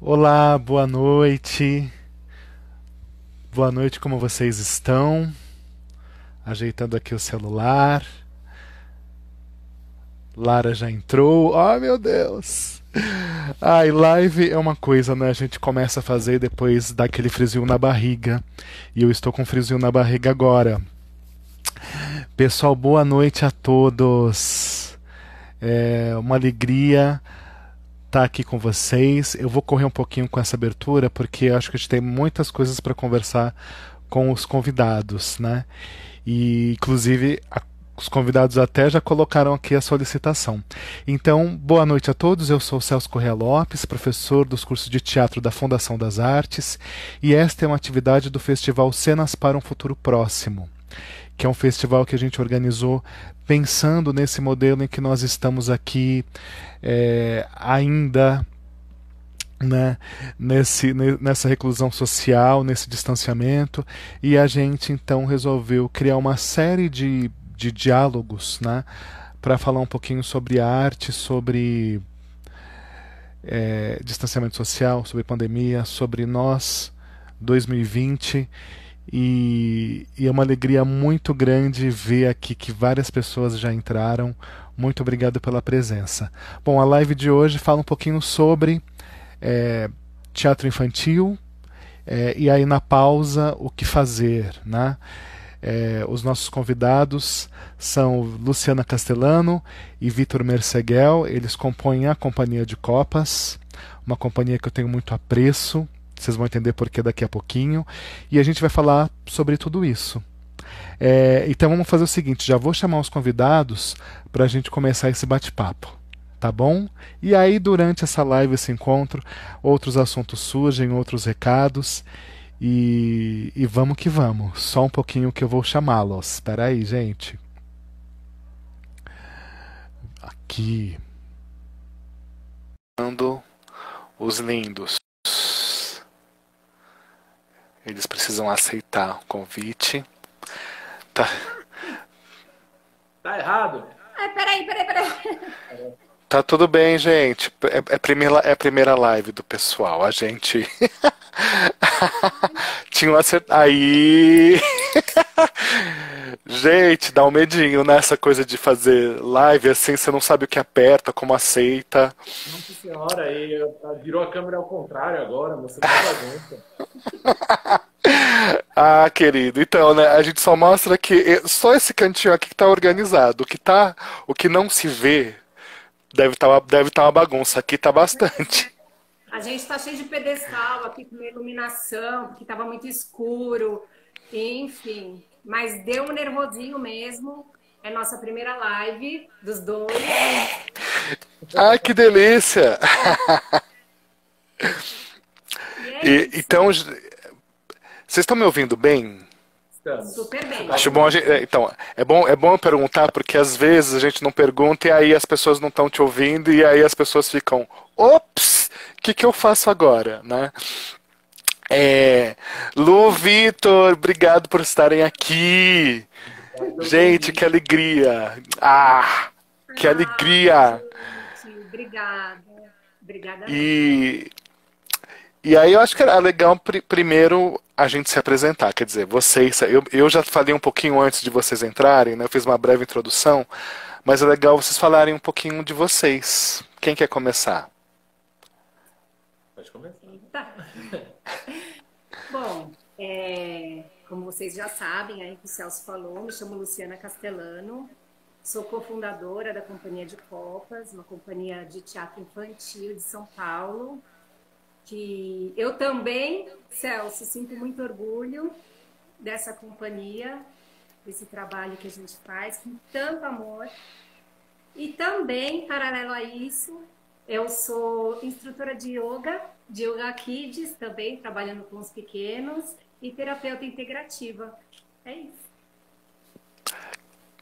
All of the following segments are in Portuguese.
Olá, boa noite. Boa noite, como vocês estão? Ajeitando aqui o celular. Lara já entrou. Ai, meu Deus. Ai, live é uma coisa, né? A gente começa a fazer e depois dá aquele friozinho na barriga. E eu estou com friozinho na barriga agora. Pessoal, boa noite a todos. É uma alegria estar aqui com vocês. Eu vou correr um pouquinho com essa abertura porque eu acho que a gente tem muitas coisas para conversar com os convidados, né? E inclusive os convidados até já colocaram aqui a solicitação. Então, boa noite a todos. Eu sou o Celso Correa Lopes, professor dos cursos de teatro da Fundação das Artes, e esta é uma atividade do Festival Cenas para um Futuro Próximo, que é um festival que a gente organizou pensando nesse modelo em que nós estamos aqui ainda, né, nessa reclusão social, nesse distanciamento, e a gente então resolveu criar uma série de diálogos, né, para falar um pouquinho sobre arte, sobre distanciamento social, sobre pandemia, sobre nós 2020. E é uma alegria muito grande ver aqui que várias pessoas já entraram. Muito obrigado pela presença. Bom, a live de hoje fala um pouquinho sobre é, teatro infantil, e aí na pausa o que fazer, né? Os nossos convidados são Luciana Castellano e Vitor Merseguel. Eles compõem a Companhia de Copas, uma companhia que eu tenho muito apreço. Vocês vão entender por que daqui a pouquinho. E a gente vai falar sobre tudo isso. Então vamos fazer o seguinte: já vou chamar os convidados para a gente começar esse bate-papo. Tá bom? E aí, durante essa live, esse encontro, outros assuntos surgem, outros recados. E vamos que vamos. Só um pouquinho que eu vou chamá-los. Espera aí, gente. Aqui. Os lindos. Eles precisam aceitar o convite. Tá, Tá errado? peraí. Tá tudo bem, gente. É a primeira live do pessoal. A gente. Tinha uma certa. Aí. Gente, dá um medinho nessa coisa de fazer live assim, você não sabe o que aperta, como aceita. Nossa senhora, aí virou a câmera ao contrário agora, você tá bagunça. Ah, querido, então, né, a gente só mostra que só esse cantinho aqui que tá organizado. O que não se vê deve tá uma bagunça. Aqui tá bastante. A gente está cheio de pedestal aqui com uma iluminação, porque estava muito escuro, enfim. Mas deu um nervosinho mesmo. É nossa primeira live dos dois. Ah, que delícia! E é isso. Então, vocês estão me ouvindo bem? Estamos. Super bem. Acho bom, então, é bom eu perguntar porque às vezes a gente não pergunta e aí as pessoas não estão te ouvindo e aí as pessoas ficam, ops, o que eu faço agora, né? Lu, Vitor, obrigado por estarem aqui. Gente, que alegria! Ah, que alegria! Gente, obrigada. Obrigada mesmo. E E aí eu acho que era legal primeiro a gente se apresentar, quer dizer, vocês, eu já falei um pouquinho antes de vocês entrarem, né? Eu fiz uma breve introdução, mas é legal vocês falarem um pouquinho de vocês. Quem quer começar? Pode começar. Eita. Bom, como vocês já sabem, aí que o Celso falou, me chamo Luciana Castellano, sou cofundadora da Companhia de Copas, uma companhia de teatro infantil de São Paulo, que eu também, Celso, sinto muito orgulho dessa companhia, desse trabalho que a gente faz com tanto amor. E também, paralelo a isso, eu sou instrutora de Yoga Kids também, trabalhando com os pequenos, e terapeuta integrativa. É isso.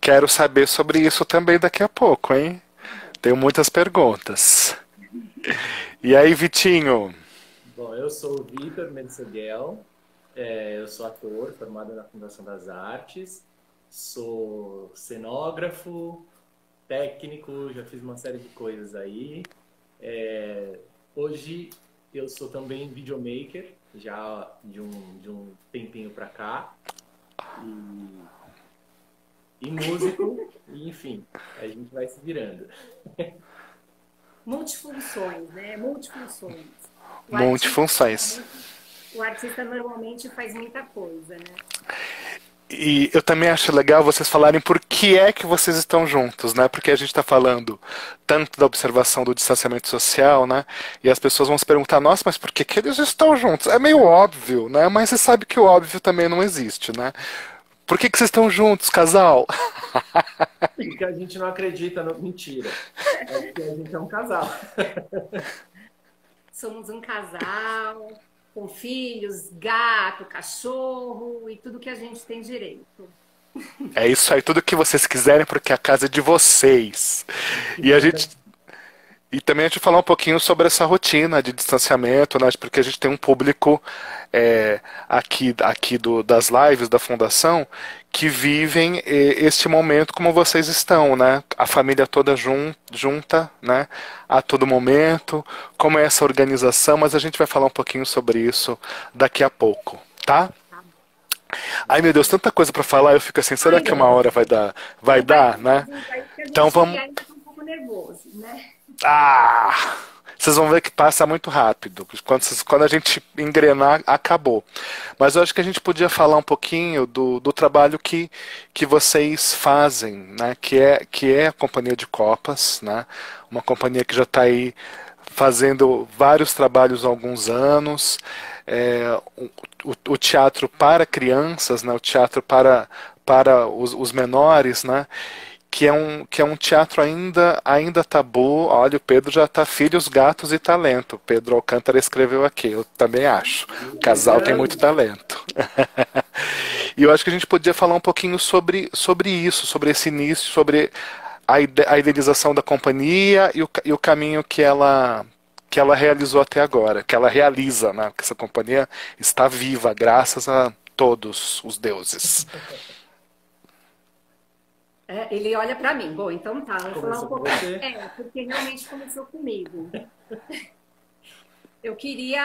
Quero saber sobre isso também daqui a pouco, hein? Tenho muitas perguntas. E aí, Vitinho? Bom, eu sou o Vitor Merseguel, eu sou ator formado na Fundação das Artes, sou cenógrafo, técnico, já fiz uma série de coisas aí. Hoje eu sou também videomaker, já de um tempinho para cá. E músico, e, enfim, a gente vai se virando. Multifunções, né? Multifunções. Multifunções. O artista normalmente faz muita coisa, né? E eu também acho legal vocês falarem por que é que vocês estão juntos, né? Porque a gente está falando tanto da observação do distanciamento social, né? E as pessoas vão se perguntar, nossa, mas por que que eles estão juntos? É meio óbvio, né? Mas você sabe que o óbvio também não existe, né? Por que que vocês estão juntos, casal? Porque a gente não acredita no... Mentira. É porque a gente é um casal. Somos um casal com filhos, gato, cachorro e tudo que a gente tem direito. É isso aí, tudo que vocês quiserem, porque a casa é de vocês. E a gente E também a gente falar um pouquinho sobre essa rotina de distanciamento, né? Porque a gente tem um público aqui das lives da Fundação que vivem este momento como vocês estão, né? A família toda junta, né? A todo momento, como é essa organização, mas a gente vai falar um pouquinho sobre isso daqui a pouco, tá? Ai meu Deus, tanta coisa para falar, eu fico assim, será que uma hora vai dar? Vai dar, né? Então vamos. Ainda tá um pouco nervoso, né? Ah! Vocês vão ver que passa muito rápido. Quando a gente engrenar, acabou. Mas eu acho que a gente podia falar um pouquinho do trabalho que vocês fazem, né? Que é a Companhia de Copas, né? Uma companhia que já está aí fazendo vários trabalhos há alguns anos. O teatro para crianças, né? O teatro para os menores, né? Que é um teatro ainda tabu. Olha, o Pedro já está Filhos, Gatos e Talento. Pedro Alcântara escreveu aqui, eu também acho. O casal tem muito talento. E eu acho que a gente podia falar um pouquinho sobre isso, sobre esse início, sobre a idealização da companhia e o caminho que ela realizou até agora, que ela realiza, né? Que essa companhia está viva, graças a todos os deuses. Ele olha para mim. Bom, então tá, vou falar um pouco. Você. Porque realmente começou comigo. Eu queria.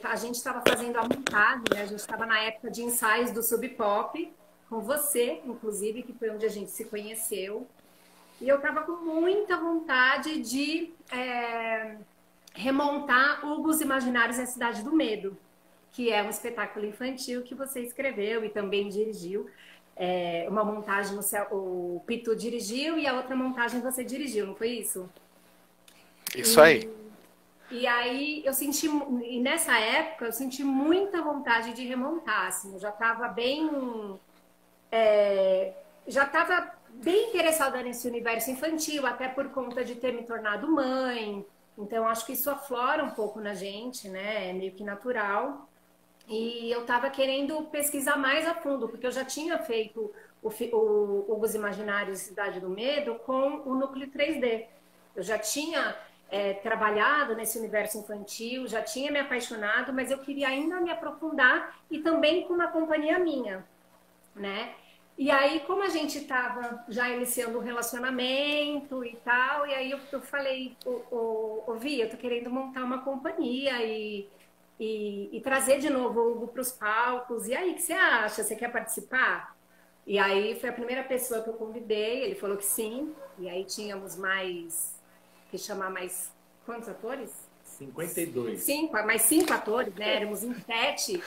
A gente estava fazendo a montagem, né? A gente estava na época de ensaios do Sub Pop, com você, inclusive, que foi onde a gente se conheceu. E eu estava com muita vontade de remontar Hugos Imaginários na Cidade do Medo, que é um espetáculo infantil que você escreveu e também dirigiu. Uma montagem o Pitu dirigiu e a outra montagem você dirigiu, não foi isso? Isso aí. E aí e nessa época eu senti muita vontade de remontar, assim, eu já estava bem interessada nesse universo infantil, até por conta de ter me tornado mãe. Então acho que isso aflora um pouco na gente, né? É meio que natural. E eu estava querendo pesquisar mais a fundo, porque eu já tinha feito o Hugos Imaginários Cidade do Medo com o núcleo 3D. Eu já tinha trabalhado nesse universo infantil, já tinha me apaixonado, mas eu queria ainda me aprofundar e também com uma companhia minha, né? E aí, como a gente estava já iniciando um relacionamento e tal, e aí eu falei, Vi, eu tô querendo montar uma companhia e trazer de novo o Hugo para os palcos. E aí, o que você acha? Você quer participar? E aí foi a primeira pessoa que eu convidei, ele falou que sim. E aí tínhamos mais quantos atores? 52. Mais 5 atores, né? Éramos em 7.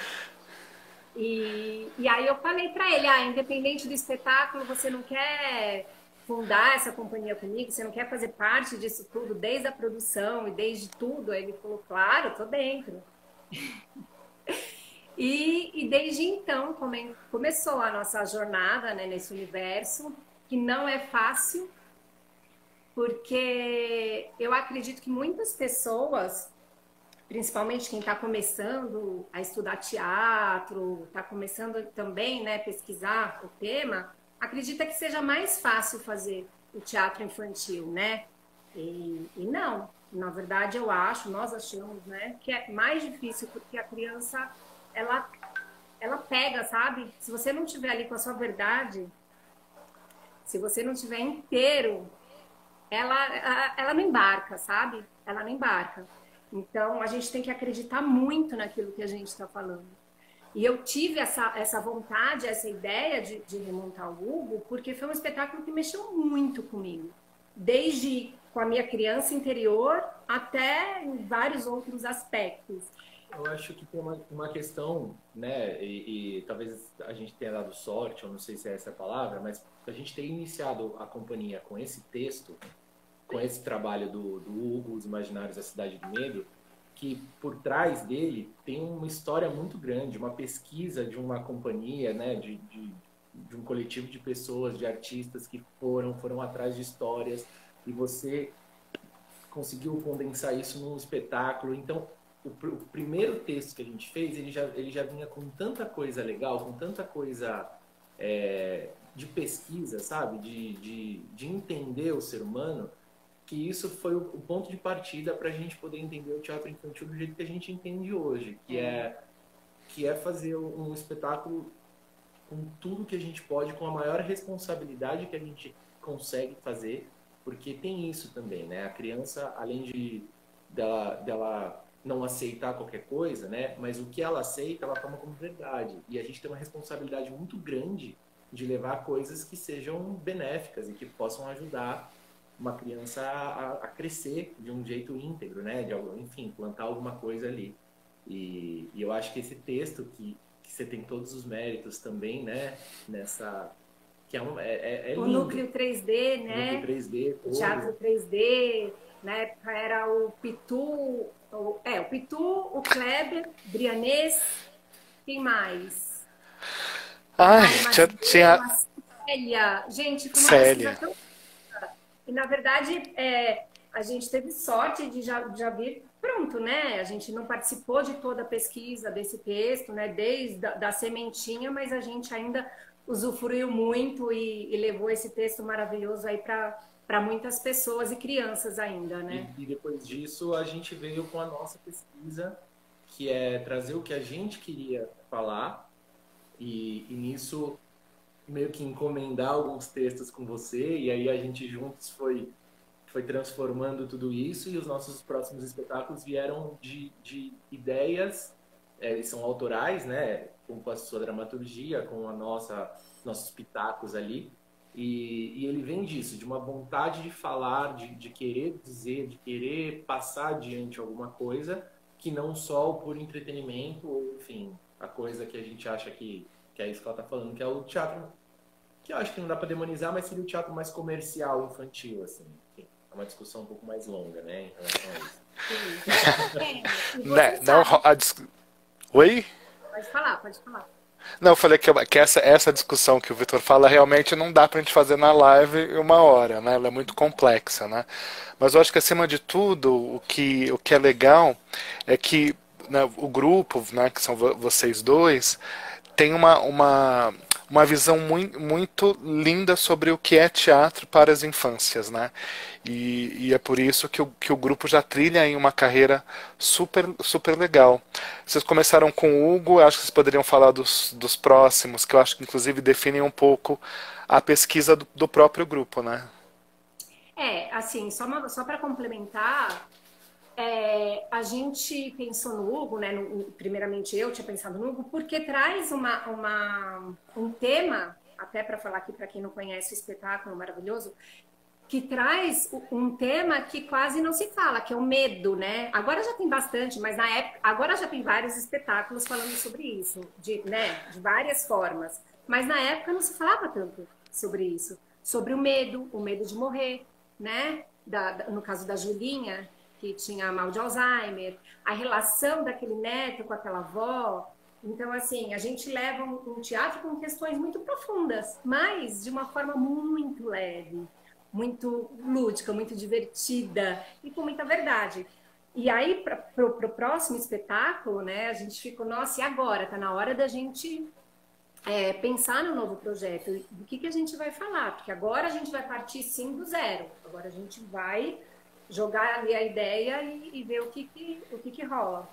E aí eu falei para ele, independente do espetáculo, você não quer fundar essa companhia comigo? Você não quer fazer parte disso tudo, desde a produção e desde tudo? Aí ele falou, claro, tô dentro. E desde então começou a nossa jornada, né, nesse universo, que não é fácil, porque eu acredito que muitas pessoas, principalmente quem está começando a estudar teatro, está começando também, né, pesquisar o tema, acredita que seja mais fácil fazer o teatro infantil, né? E não. Na verdade, nós achamos, né, que é mais difícil porque a criança, ela pega, sabe? Se você não estiver ali com a sua verdade, se você não estiver inteiro, ela não embarca, sabe? Ela não embarca. Então, a gente tem que acreditar muito naquilo que a gente está falando. E eu tive essa vontade, essa ideia de remontar o Hugo, porque foi um espetáculo que mexeu muito comigo. Desde com a minha criança interior até em vários outros aspectos. Eu acho que tem uma questão, né, e talvez a gente tenha dado sorte, eu não sei se é essa a palavra, mas a gente ter iniciado a companhia com esse texto, com esse trabalho do Hugo, Os Imaginários da Cidade do Medo, que por trás dele tem uma história muito grande, uma pesquisa de uma companhia, né, de um coletivo de pessoas, de artistas que foram atrás de histórias, e você conseguiu condensar isso num espetáculo. Então, o primeiro texto que a gente fez, ele já vinha com tanta coisa legal, com tanta coisa de pesquisa, sabe? De entender o ser humano, que isso foi o ponto de partida para a gente poder entender o teatro infantil do jeito que a gente entende hoje, que é fazer um espetáculo com tudo que a gente pode, com a maior responsabilidade que a gente consegue fazer, porque tem isso também, né? A criança, além dela não aceitar qualquer coisa, né? Mas o que ela aceita, ela toma como verdade. E a gente tem uma responsabilidade muito grande de levar coisas que sejam benéficas e que possam ajudar uma criança a crescer de um jeito íntegro, né? Enfim, plantar alguma coisa ali. E eu acho que esse texto, que você tem todos os méritos também, né? Nessa... que é o lindo. núcleo 3D, né? O núcleo 3D. O teatro 3D, na época era o Pitu, o Pitu, o Kleber, Brianês, quem mais? Ai, tinha... Célia. Gente, foi uma Célia. pesquisa tão... E, na verdade, a gente teve sorte de já vir pronto, né? A gente não participou de toda a pesquisa desse texto, né? Desde da sementinha, mas a gente ainda usufruiu muito e levou esse texto maravilhoso aí para muitas pessoas e crianças ainda, né? E depois disso, a gente veio com a nossa pesquisa, que é trazer o que a gente queria falar e nisso meio que encomendar alguns textos com você, e aí a gente juntos foi transformando tudo isso, e os nossos próximos espetáculos vieram de ideias, eles são autorais, né, com a sua dramaturgia, com nossos pitacos ali, e ele vem disso, de uma vontade de falar, de querer dizer, de querer passar adiante alguma coisa, que não só o puro entretenimento, ou enfim, a coisa que a gente acha que é isso que ela está falando, que é o teatro, que eu acho que não dá para demonizar, mas seria o teatro mais comercial, infantil, assim. Enfim, é uma discussão um pouco mais longa, né, em relação a isso. Oi? Pode falar. Não, eu falei que essa discussão que o Vitor fala realmente não dá pra gente fazer na live em uma hora, né? Ela é muito complexa, né? Mas eu acho que acima de tudo, o que é legal é que, né, o grupo, né, que são vocês dois, tem uma visão muito linda sobre o que é teatro para as infâncias, né? E é por isso que o grupo já trilha em uma carreira super legal. Vocês começaram com o Hugo, acho que vocês poderiam falar dos próximos, que eu acho que inclusive definem um pouco a pesquisa do próprio grupo, né? Assim, só para complementar, a gente pensou no Hugo, né? Primeiramente eu tinha pensado no Hugo, porque traz um tema, até para falar aqui para quem não conhece o espetáculo maravilhoso, que traz um tema que quase não se fala, que é o medo, né? Agora já tem bastante, mas na época, agora já tem vários espetáculos falando sobre isso, de várias formas. Mas na época não se falava tanto sobre isso, sobre o medo de morrer, né? No caso da Julinha, que tinha mal de Alzheimer, a relação daquele neto com aquela avó. Então, assim, a gente leva um teatro com questões muito profundas, mas de uma forma muito leve, muito lúdica, muito divertida e com muita verdade. E aí, para o próximo espetáculo, né, a gente ficou, nossa, e agora? Tá na hora da gente pensar no novo projeto. Do que a gente vai falar? Porque agora a gente vai partir, sim, do zero. Agora a gente vai jogar ali a ideia e ver o que rola.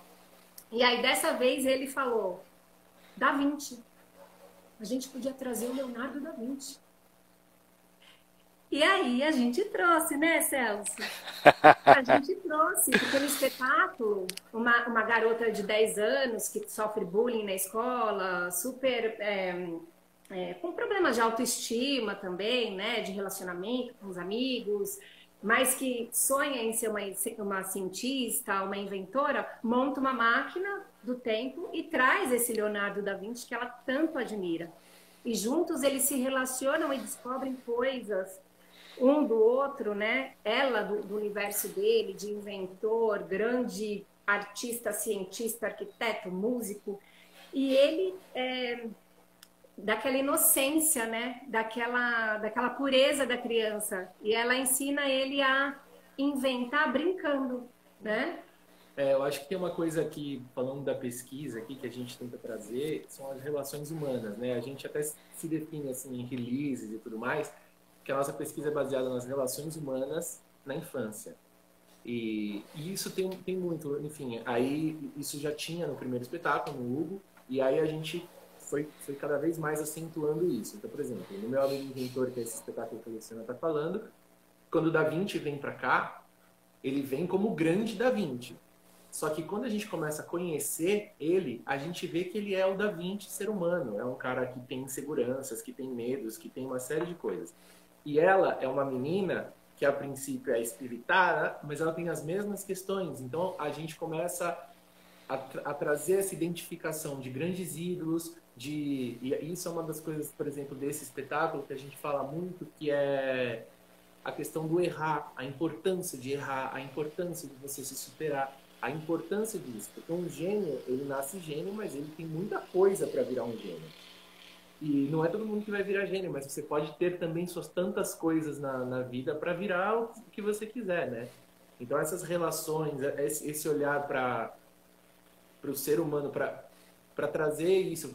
E aí, dessa vez, ele falou, Da Vinci. A gente podia trazer o Leonardo da Vinci. E aí a gente trouxe, né, Celso? A gente trouxe, porque no espetáculo, uma garota de 10 anos que sofre bullying na escola, super com problemas de autoestima também, né, de relacionamento com os amigos, mas que sonha em ser uma cientista, uma inventora, monta uma máquina do tempo e traz esse Leonardo da Vinci que ela tanto admira. E juntos eles se relacionam e descobrem coisas um do outro, né? Ela do universo dele, de inventor, grande artista, cientista, arquiteto, músico, e ele daquela inocência, né? Daquela pureza da criança. E ela ensina ele a inventar brincando, né? Eu acho que tem uma coisa aqui, falando da pesquisa aqui, que a gente tenta trazer, são as relações humanas, né? A gente até se define assim em releases e tudo mais, que a nossa pesquisa é baseada nas relações humanas na infância. E isso tem muito, enfim, aí isso já tinha no primeiro espetáculo, no Hugo, e aí a gente foi cada vez mais acentuando isso. Então, por exemplo, no Meu Amigo Inventor, que é esse espetáculo que a Luciana está falando, quando o Da Vinci vem para cá, ele vem como o grande Da Vinci. Só que quando a gente começa a conhecer ele, a gente vê que ele é o Da Vinci ser humano. É um cara que tem inseguranças, que tem medos, que tem uma série de coisas. E ela é uma menina que a princípio é espiritada, mas ela tem as mesmas questões. Então a gente começa a trazer essa identificação de grandes ídolos, e isso é uma das coisas, por exemplo, desse espetáculo que a gente fala muito, que é a questão do errar, a importância de errar, a importância de você se superar, a importância disso. Porque um gênio, ele nasce gênio, mas ele tem muita coisa para virar um gênio. E não é todo mundo que vai virar gênio, mas você pode ter também suas tantas coisas na vida para virar o que você quiser, né? Então essas relações, esse olhar para o ser humano, para trazer isso,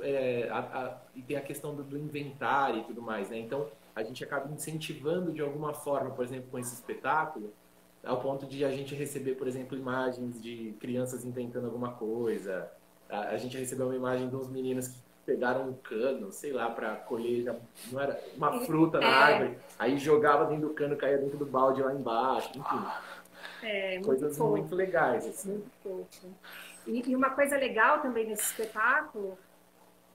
e tem a questão do inventário e tudo mais, né? Então a gente acaba incentivando de alguma forma, por exemplo, com esse espetáculo, ao ponto de a gente receber, por exemplo, imagens de crianças inventando alguma coisa. A gente recebeu uma imagem de uns meninos que pegaram um cano, sei lá, para colher, não era uma fruta na árvore, aí jogava dentro do cano, caía dentro do balde lá embaixo, enfim. Coisas muito legais. Assim. Muito fofo. E uma coisa legal também nesse espetáculo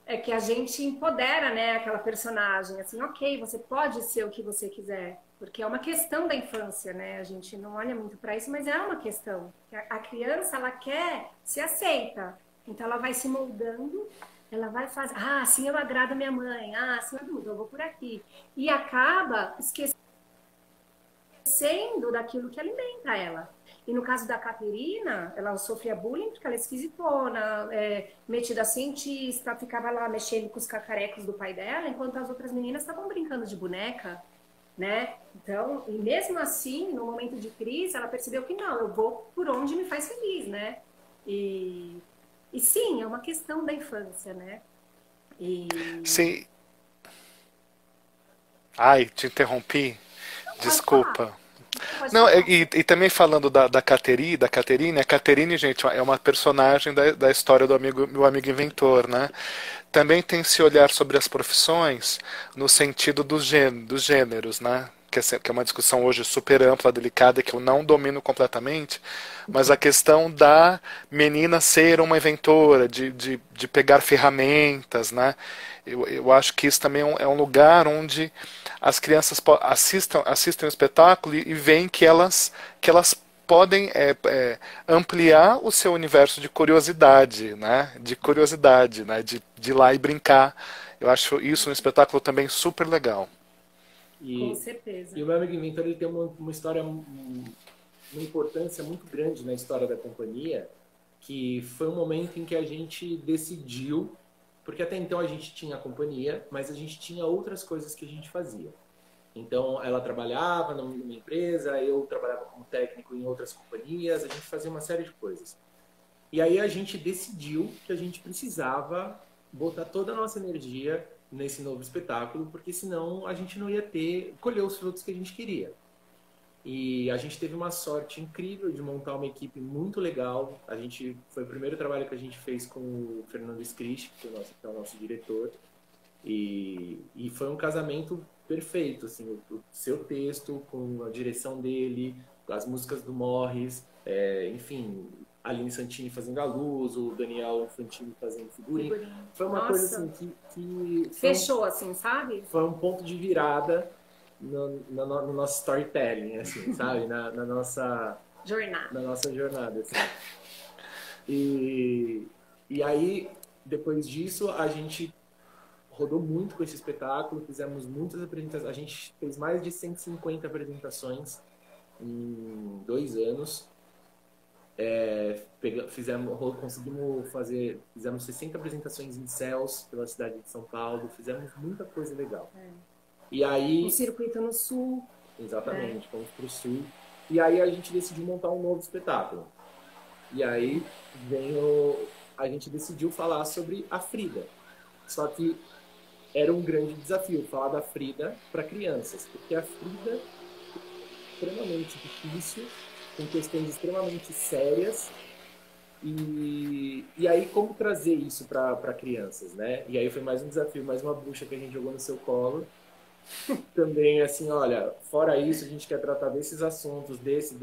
é que a gente empodera, né, aquela personagem, assim, ok, você pode ser o que você quiser, porque é uma questão da infância, né, a gente não olha muito para isso, mas é uma questão. A criança, ela quer se aceita, então ela vai se moldando, ela vai fazer, assim eu agrado a minha mãe, assim eu vou por aqui, e acaba esquecendo daquilo que alimenta ela. E no caso da Caterina, ela sofria bullying porque ela é esquisitona, metida cientista, ficava lá mexendo com os cacarecos do pai dela, enquanto as outras meninas estavam brincando de boneca, né? Então, e mesmo assim, no momento de crise, ela percebeu que não, eu vou por onde me faz feliz, né? E sim, é uma questão da infância, né? Sim. Ai, te interrompi. Desculpa. Não, e também falando da Caterine, a Caterine, gente, é uma personagem da história do meu amigo inventor, né? Também tem esse olhar sobre as profissões no sentido dos gêneros, né? Que é uma discussão hoje super ampla, delicada, que eu não domino completamente, mas a questão da menina ser uma inventora, de pegar ferramentas, né? Eu acho que isso também é um lugar onde as crianças assistem o espetáculo e veem que elas podem ampliar o seu universo de curiosidade, né? De ir lá e brincar. Eu acho isso no espetáculo também super legal. Com certeza. E o Meu Amigo Inventor, ele tem uma história, uma importância muito grande na história da companhia, que foi um momento em que a gente decidiu, porque até então a gente tinha a companhia, mas a gente tinha outras coisas que a gente fazia. Então, ela trabalhava numa empresa, eu trabalhava como técnico em outras companhias, a gente fazia uma série de coisas. E aí a gente decidiu que a gente precisava botar toda a nossa energia nesse novo espetáculo, porque senão a gente não ia colher os frutos que a gente queria. E a gente teve uma sorte incrível de montar uma equipe muito legal. Foi o primeiro trabalho que a gente fez com o Fernando Scrisch, que é o nosso diretor. E foi um casamento perfeito, assim, o seu texto com a direção dele, as músicas do Morris, enfim, a Aline Santini fazendo a luz, o Daniel Infantini fazendo figurino. Foi uma coisa assim que fechou, assim, sabe? Foi um ponto de virada no nosso storytelling, assim, sabe? Na nossa jornada, assim. E aí, depois disso, a gente rodou muito com esse espetáculo, fizemos muitas apresentações, a gente fez mais de 150 apresentações em 2 anos. Fizemos 60 apresentações em céus pela cidade de São Paulo, fizemos muita coisa legal. E aí, um circuito no sul. Exatamente, fomos para o sul. E aí a gente decidiu montar um novo espetáculo. E aí a gente decidiu falar sobre a Frida. Só que era um grande desafio falar da Frida para crianças, porque a Frida é extremamente difícil, com questões extremamente sérias. E aí, como trazer isso para crianças, né? E aí foi mais um desafio, mais uma bucha que a gente jogou no seu colo. Também, assim, olha, fora isso, a gente quer tratar desses assuntos, desse.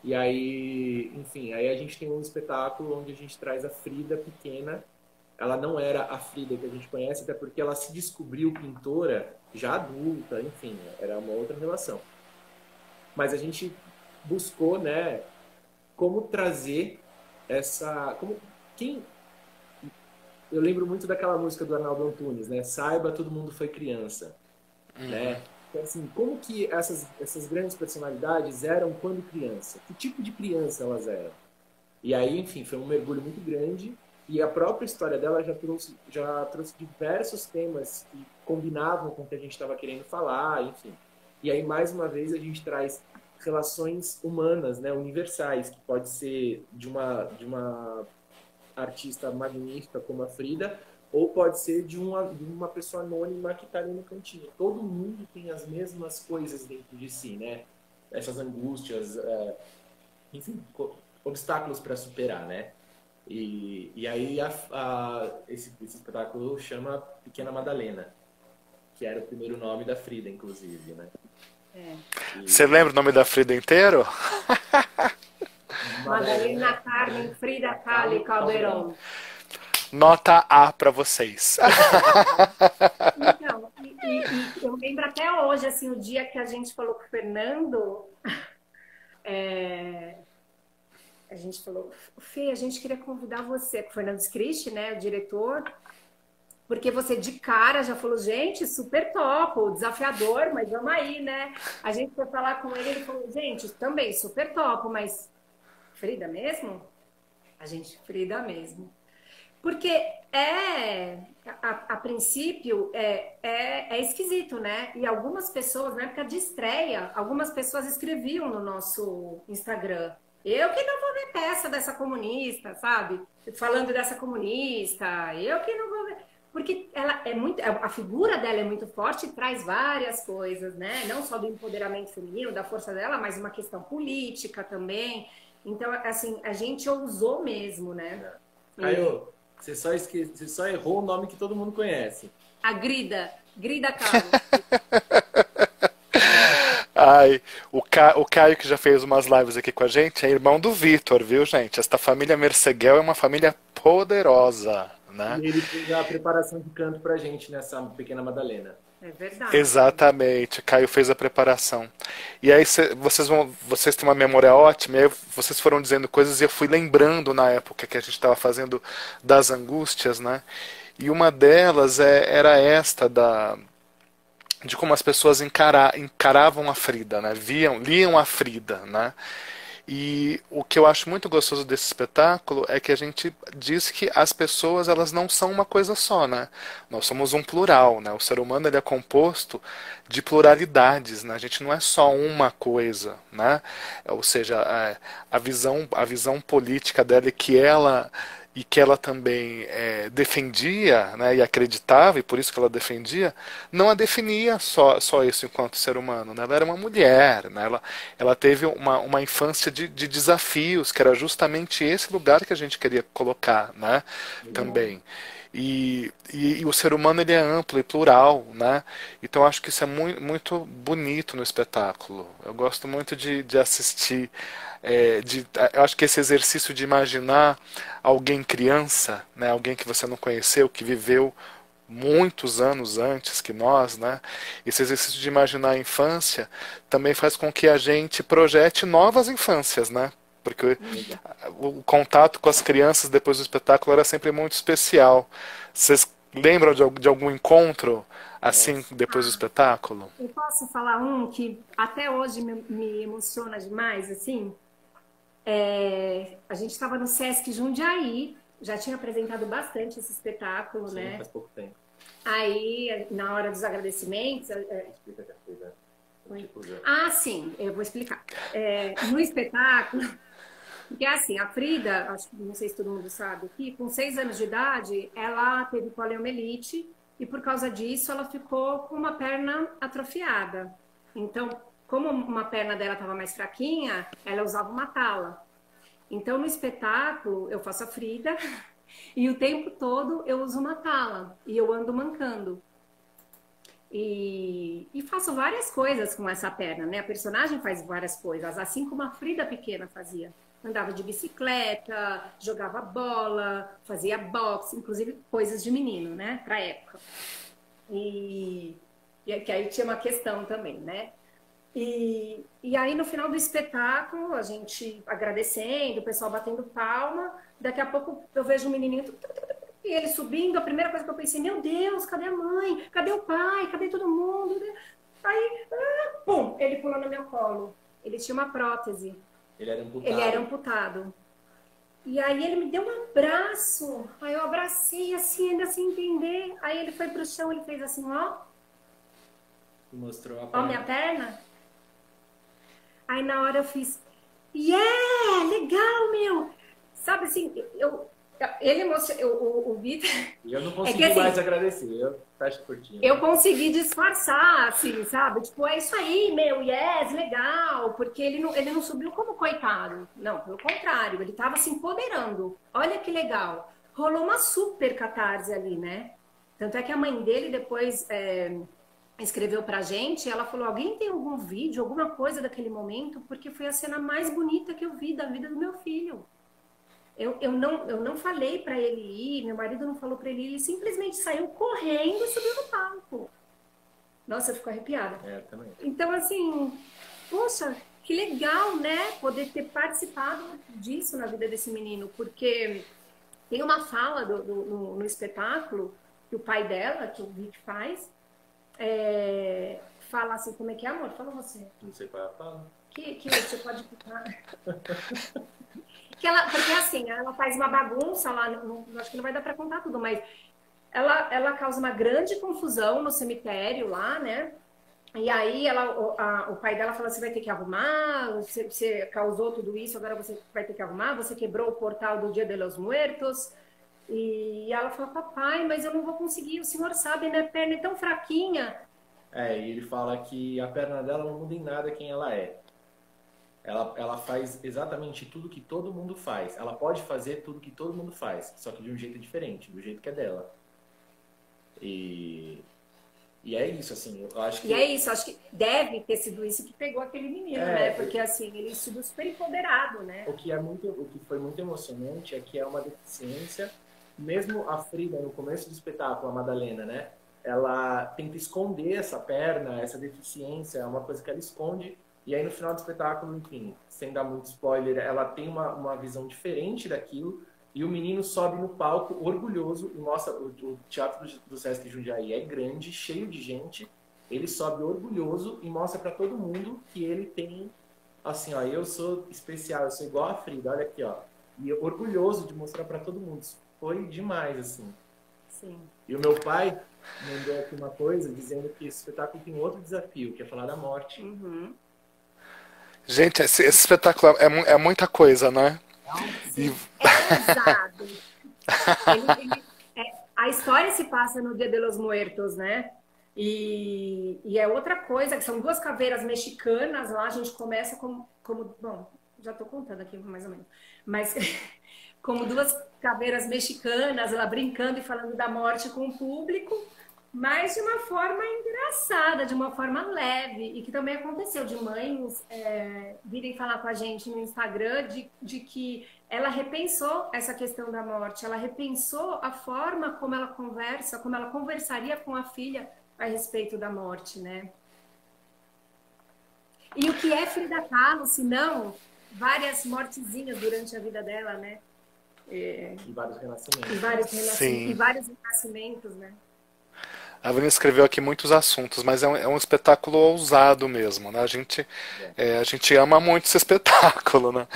E aí, enfim, aí a gente tem um espetáculo onde a gente traz a Frida pequena. Ela não era a Frida que a gente conhece, até porque ela se descobriu pintora já adulta, enfim, era uma outra relação. Mas a gente buscou, né, como trazer essa... Eu lembro muito daquela música do Arnaldo Antunes, né? Saiba, todo mundo foi criança. Né? Então, assim, como que essas grandes personalidades eram quando criança? Que tipo de criança elas eram? E aí, enfim, foi um mergulho muito grande. E a própria história dela já trouxe diversos temas que combinavam com o que a gente estava querendo falar, enfim. E aí, mais uma vez, a gente traz relações humanas, né, universais, que pode ser de uma artista magnífica como a Frida, ou pode ser de uma pessoa anônima que está ali no cantinho. Todo mundo tem as mesmas coisas dentro de si, né? Essas angústias, enfim, obstáculos para superar, né? E aí esse espetáculo chama Pequena Madalena, que era o primeiro nome da Frida, inclusive, né? Você lembra o nome da Frida inteiro? Madalena Carmen Frida Kahlo Calderón. Nota A para vocês. Então, e eu lembro até hoje, assim, o dia que a gente falou com o Fernando, a gente falou, Fê, a gente queria convidar você, com o Fernando Scristi, né, o diretor, porque você de cara já falou, gente, super topo, desafiador, mas vamos aí, né? A gente foi falar com ele, ele falou, gente, também super topo, mas Frida mesmo? A gente, Frida mesmo. Porque a princípio, é esquisito, né? E algumas pessoas, na época de estreia, algumas pessoas escreviam no nosso Instagram, eu que não vou ver peça dessa comunista, sabe? Falando dessa comunista, eu que não vou ver... Porque ela a figura dela é muito forte e traz várias coisas, né? Não só do empoderamento feminino, da força dela, mas uma questão política também. Então, assim, a gente ousou mesmo, né? Caio, você só errou o nome que todo mundo conhece. A Grida Kahlo. Ai, o Caio, que já fez umas lives aqui com a gente, é irmão do Vitor, viu, gente? Esta família Merseguel é uma família poderosa, né? E ele fez a preparação de canto pra gente nessa Pequena Madalena. É verdade. Exatamente, Caio fez a preparação. E aí vocês têm uma memória ótima, e aí vocês foram dizendo coisas e eu fui lembrando na época que a gente estava fazendo das angústias, né? E uma delas era esta de como as pessoas encaravam a Frida, né? Liam a Frida, né? E o que eu acho muito gostoso desse espetáculo é que a gente diz que as pessoas, elas não são uma coisa só, né? Nós somos um plural, né? O ser humano, ele é composto de pluralidades, né? A gente não é só uma coisa, né? Ou seja, a visão política dela e que ela também defendia, né, e acreditava, e por isso que ela defendia, não a definia só isso enquanto ser humano, né? Ela era uma mulher, né? Ela teve uma infância de desafios, que era justamente esse lugar que a gente queria colocar, né? Também. E o ser humano ele é amplo e plural, né? Então acho que isso é muito bonito no espetáculo. Eu gosto muito de assistir, eu acho que esse exercício de imaginar alguém criança, né? Alguém que você não conheceu, que viveu muitos anos antes que nós, né? Esse exercício de imaginar a infância também faz com que a gente projete novas infâncias, né? Porque o contato com as crianças depois do espetáculo era sempre muito especial. Vocês lembram de algum encontro assim Nossa. depois do espetáculo? Eu posso falar um que até hoje me emociona demais, assim? A gente estava no Sesc Jundiaí, já tinha apresentado bastante esse espetáculo, Sim, né? faz pouco tempo. Aí, na hora dos agradecimentos... Explica que a coisa. sim, eu vou explicar. No espetáculo, porque assim, a Frida, acho que não sei se todo mundo sabe aqui, com 6 anos de idade, ela teve poliomielite e por causa disso ela ficou com uma perna atrofiada. Então, como uma perna dela estava mais fraquinha, ela usava uma tala. Então, no espetáculo, eu faço a Frida e o tempo todo eu uso uma tala e eu ando mancando. E faço várias coisas com essa perna, né? A personagem faz várias coisas, assim como a Frida pequena fazia. Andava de bicicleta, jogava bola, fazia boxe, inclusive coisas de menino, né? Pra época. E que aí tinha uma questão também, né? E aí, no final do espetáculo, a gente agradecendo, o pessoal batendo palma. Daqui a pouco eu vejo um menininho e ele subindo. A primeira coisa que eu pensei, meu Deus, cadê a mãe? Cadê o pai? Cadê todo mundo? Aí, pum, ele pulou no meu colo. Ele tinha uma prótese. Ele era amputado. Ele era amputado. E aí ele me deu um abraço. Aí eu abracei assim, ainda sem entender. Aí ele foi pro chão, ele fez assim, ó. Mostrou a Ó, perna. minha perna. Aí na hora eu fiz, legal, meu! Sabe assim, ele mostrou, o Vitor... E eu não consegui assim, mais agradecer, eu fecho curtinho. Eu consegui disfarçar, assim, sabe? Tipo, é isso aí, meu, yes, legal, porque ele não subiu como coitado. Não, pelo contrário, ele tava se empoderando. Olha que legal. Rolou uma super catarse ali, né? Tanto é que a mãe dele depois... escreveu pra gente, ela falou, alguém tem algum vídeo, alguma coisa daquele momento? Porque foi a cena mais bonita que eu vi da vida do meu filho. Eu não falei pra ele ir, meu marido não falou pra ele ir, ele simplesmente saiu correndo e subiu no palco. Nossa, eu fico arrepiada. Também. Então, assim, poxa, que legal, né? Poder ter participado disso na vida desse menino, porque tem uma fala no espetáculo que o pai dela, que o Vic faz, fala assim, como é que é, amor? Fala você. Não sei qual é a fala. Que você pode ficar... porque assim, ela faz uma bagunça lá, acho que não vai dar para contar tudo, mas ela causa uma grande confusão no cemitério lá, né? E aí o pai dela fala, você vai ter que arrumar, você causou tudo isso, agora você vai ter que arrumar, você quebrou o portal do Dia de los Muertos. E ela fala, papai, mas eu não vou conseguir, o senhor sabe, minha perna é tão fraquinha. E ele fala que a perna dela não muda em nada quem ela é. Ela faz exatamente tudo que todo mundo faz. Ela pode fazer tudo que todo mundo faz, só que de um jeito diferente, do jeito que é dela. E é isso, assim, eu acho que... E é isso, acho que deve ter sido isso que pegou aquele menino, né? Porque, assim, ele se super empoderado, né? O que foi muito emocionante é que é uma deficiência, mesmo a Frida, no começo do espetáculo, a Madalena, né? Ela tenta esconder essa perna, essa deficiência, é uma coisa que ela esconde. E aí, no final do espetáculo, enfim, sem dar muito spoiler, ela tem uma visão diferente daquilo. E o menino sobe no palco, orgulhoso, e mostra... O Teatro do Sesc Jundiaí é grande, cheio de gente. Ele sobe orgulhoso e mostra para todo mundo que ele tem... Assim, ó, eu sou especial, eu sou igual a Frida, olha aqui, ó. E orgulhoso de mostrar para todo mundo. Isso foi demais, assim. Sim. E o meu pai mandou aqui uma coisa, dizendo que esse espetáculo tem outro desafio, que é falar da morte. Uhum. Gente, esse espetáculo é muita coisa, né? Sim, é pesado. A história se passa no Dia de los Muertos, né? E é outra coisa, que são 2 caveiras mexicanas lá, a gente começa como bom, já tô contando aqui mais ou menos, mas como 2 caveiras mexicanas, ela brincando e falando da morte com o público, mas de uma forma engraçada, de uma forma leve, e que também aconteceu de mães virem falar com a gente no Instagram de que ela repensou essa questão da morte, ela repensou a forma como ela conversa, como ela conversaria com a filha a respeito da morte, né? E o que é Frida Kahlo, se não várias mortezinhas durante a vida dela, né? E vários renascimentos. Sim. E vários renascimentos, né? A Vanessa escreveu aqui muitos assuntos, mas é um espetáculo ousado mesmo, né? A gente ama muito esse espetáculo, né?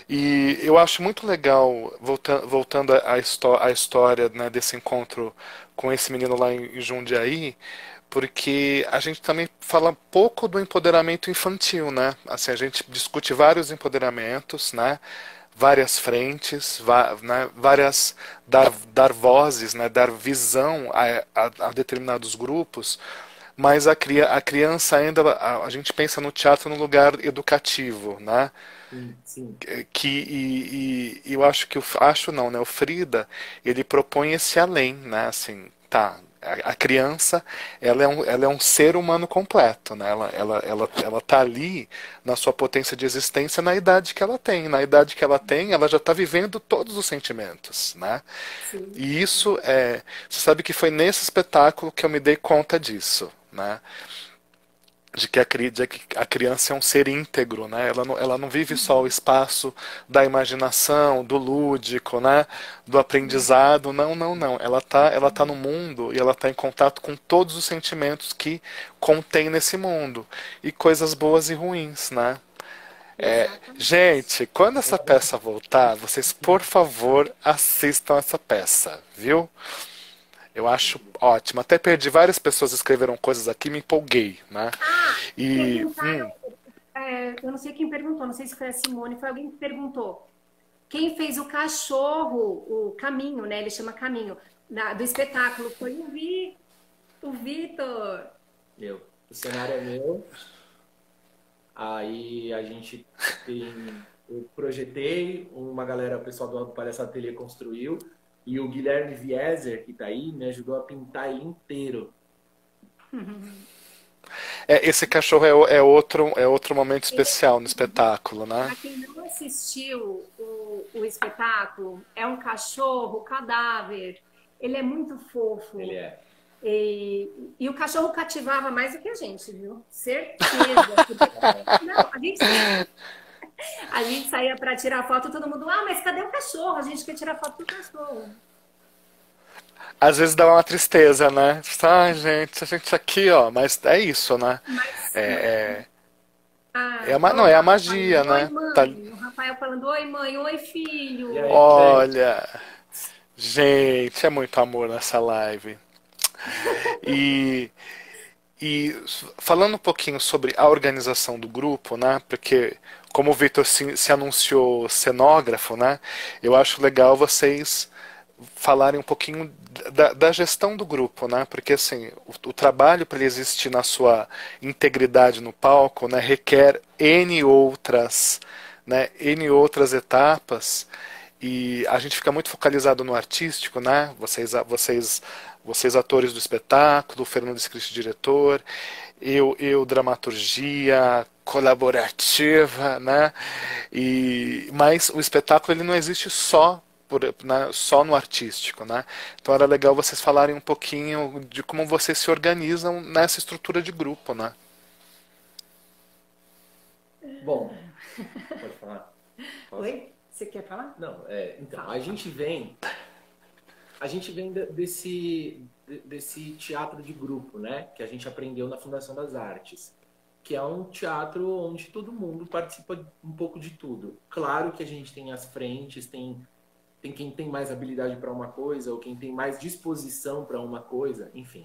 E eu acho muito legal, voltando à história, né, desse encontro com esse menino lá em Jundiaí, porque a gente também fala pouco do empoderamento infantil, né? Assim, a gente discute vários empoderamentos, né? Várias frentes, né? Várias dar vozes, né? Dar visão a determinados grupos, mas a criança ainda a gente pensa no teatro no lugar educativo, né? Sim, sim. E eu acho que acho não, né? O Frida ele propõe esse além, né? Assim, tá. A criança ela é um ser humano completo, né? Ela tá ali na sua potência de existência na idade que ela tem. Na idade que ela tem, ela já está vivendo todos os sentimentos, né? Sim. E isso você sabe que foi nesse espetáculo que eu me dei conta disso, né? De que a criança é um ser íntegro, né? Ela não vive só o espaço da imaginação, do lúdico, né? Do aprendizado. Não, não, não. Ela tá no mundo e ela está em contato com todos os sentimentos que contém nesse mundo. E coisas boas e ruins, né? Exatamente. Gente, quando essa peça voltar, vocês, por favor, assistam essa peça, viu? Eu acho ótimo. Até perdi várias pessoas que escreveram coisas aqui, me empolguei, né? Ah, E perguntaram, eu não sei quem perguntou, não sei se foi a Simone, foi alguém que perguntou. Quem fez o cachorro, o Caminho, né? Ele chama Caminho, do espetáculo, foi o Vitor. Meu. O cenário é meu. Aí a gente tem. Eu projetei, uma galera, o pessoal do Palhaçada Ateliê construiu, e o Guilherme Vieser, que tá aí, me ajudou a pintar ele inteiro. esse cachorro é outro momento especial no espetáculo, né? Para quem não assistiu o espetáculo, é um cachorro cadáver. Ele é muito Ele fofo. é. E o cachorro cativava mais do que a gente, viu? Certeza. Porque, não, a gente saía para tirar foto, todo mundo, mas cadê o cachorro? A gente quer tirar foto do cachorro. Às vezes dá uma tristeza, né? Ai, gente, a gente aqui, ó, mas é isso, né? Mas, É, ó, não, o é a Rafa falando, magia, oi, né? mãe. O Rafael falando, oi, mãe, oi, E filho. aí, gente? Olha, gente, é muito amor nessa live. E, e falando um pouquinho sobre a organização do grupo, né? Porque como o Victor se anunciou cenógrafo, né? Eu acho legal vocês falarem um pouquinho da gestão do grupo, né? Porque assim, o trabalho para ele existir na sua integridade no palco, né, requer N outras etapas e a gente fica muito focalizado no artístico, né? Vocês atores do espetáculo, o Fernando Scristi, diretor, eu dramaturgia colaborativa, né? Mas o espetáculo ele não existe só no artístico, né? Então era legal vocês falarem um pouquinho de como vocês se organizam nessa estrutura de grupo, né? Bom, pode falar? Posso? Oi? Você quer falar? Não, então, a gente vem desse teatro de grupo, né? Que a gente aprendeu na Fundação das Artes, que é um teatro onde todo mundo participa um pouco de tudo. Claro que a gente tem as frentes, tem quem tem mais habilidade para uma coisa, ou quem tem mais disposição para uma coisa, enfim.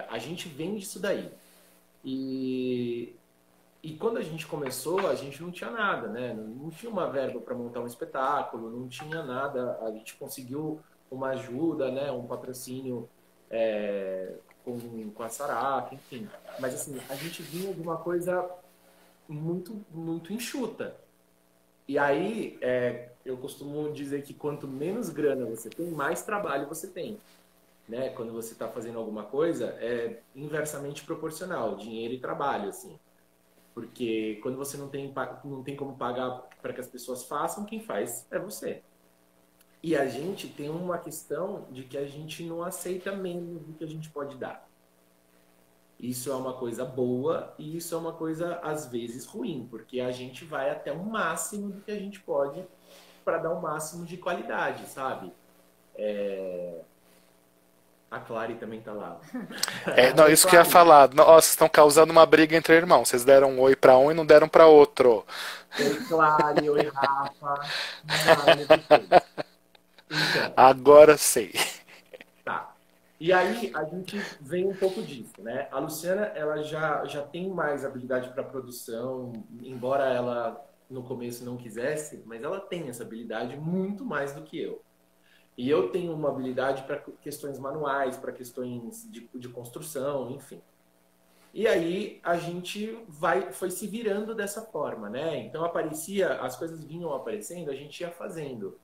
A gente vem disso daí. E quando a gente começou, a gente não tinha nada, né? Não tinha uma verba para montar um espetáculo, não tinha nada. A gente conseguiu uma ajuda, né? Um patrocínio com a Saraf, enfim. Mas assim, a gente vinha de uma coisa muito, muito enxuta. E aí, eu costumo dizer que quanto menos grana você tem, mais trabalho você tem. Né? Quando você está fazendo alguma coisa, é inversamente proporcional, dinheiro e trabalho, assim. Porque quando você não tem como pagar para que as pessoas façam, quem faz é você. E a gente tem uma questão de que a gente não aceita menos do que a gente pode dar. Isso é uma coisa boa e isso é uma coisa, às vezes, ruim, porque a gente vai até o máximo do que a gente pode para dar o máximo de qualidade, sabe? A Clary também tá lá. Não, isso que eu ia falar. Nossa, vocês estão causando uma briga entre irmãos. Vocês deram um oi pra um e não deram pra outro. Oi, Clary, oi, Rafa. Ai, então, Agora sei. tá. E aí a gente vem um pouco disso, né? A Luciana, ela já tem mais habilidade para produção, embora ela no começo não quisesse, mas ela tem essa habilidade muito mais do que eu. E eu tenho uma habilidade para questões manuais, para questões de construção, enfim. E aí a gente foi se virando dessa forma, né? Então as coisas vinham aparecendo, a gente ia fazendo.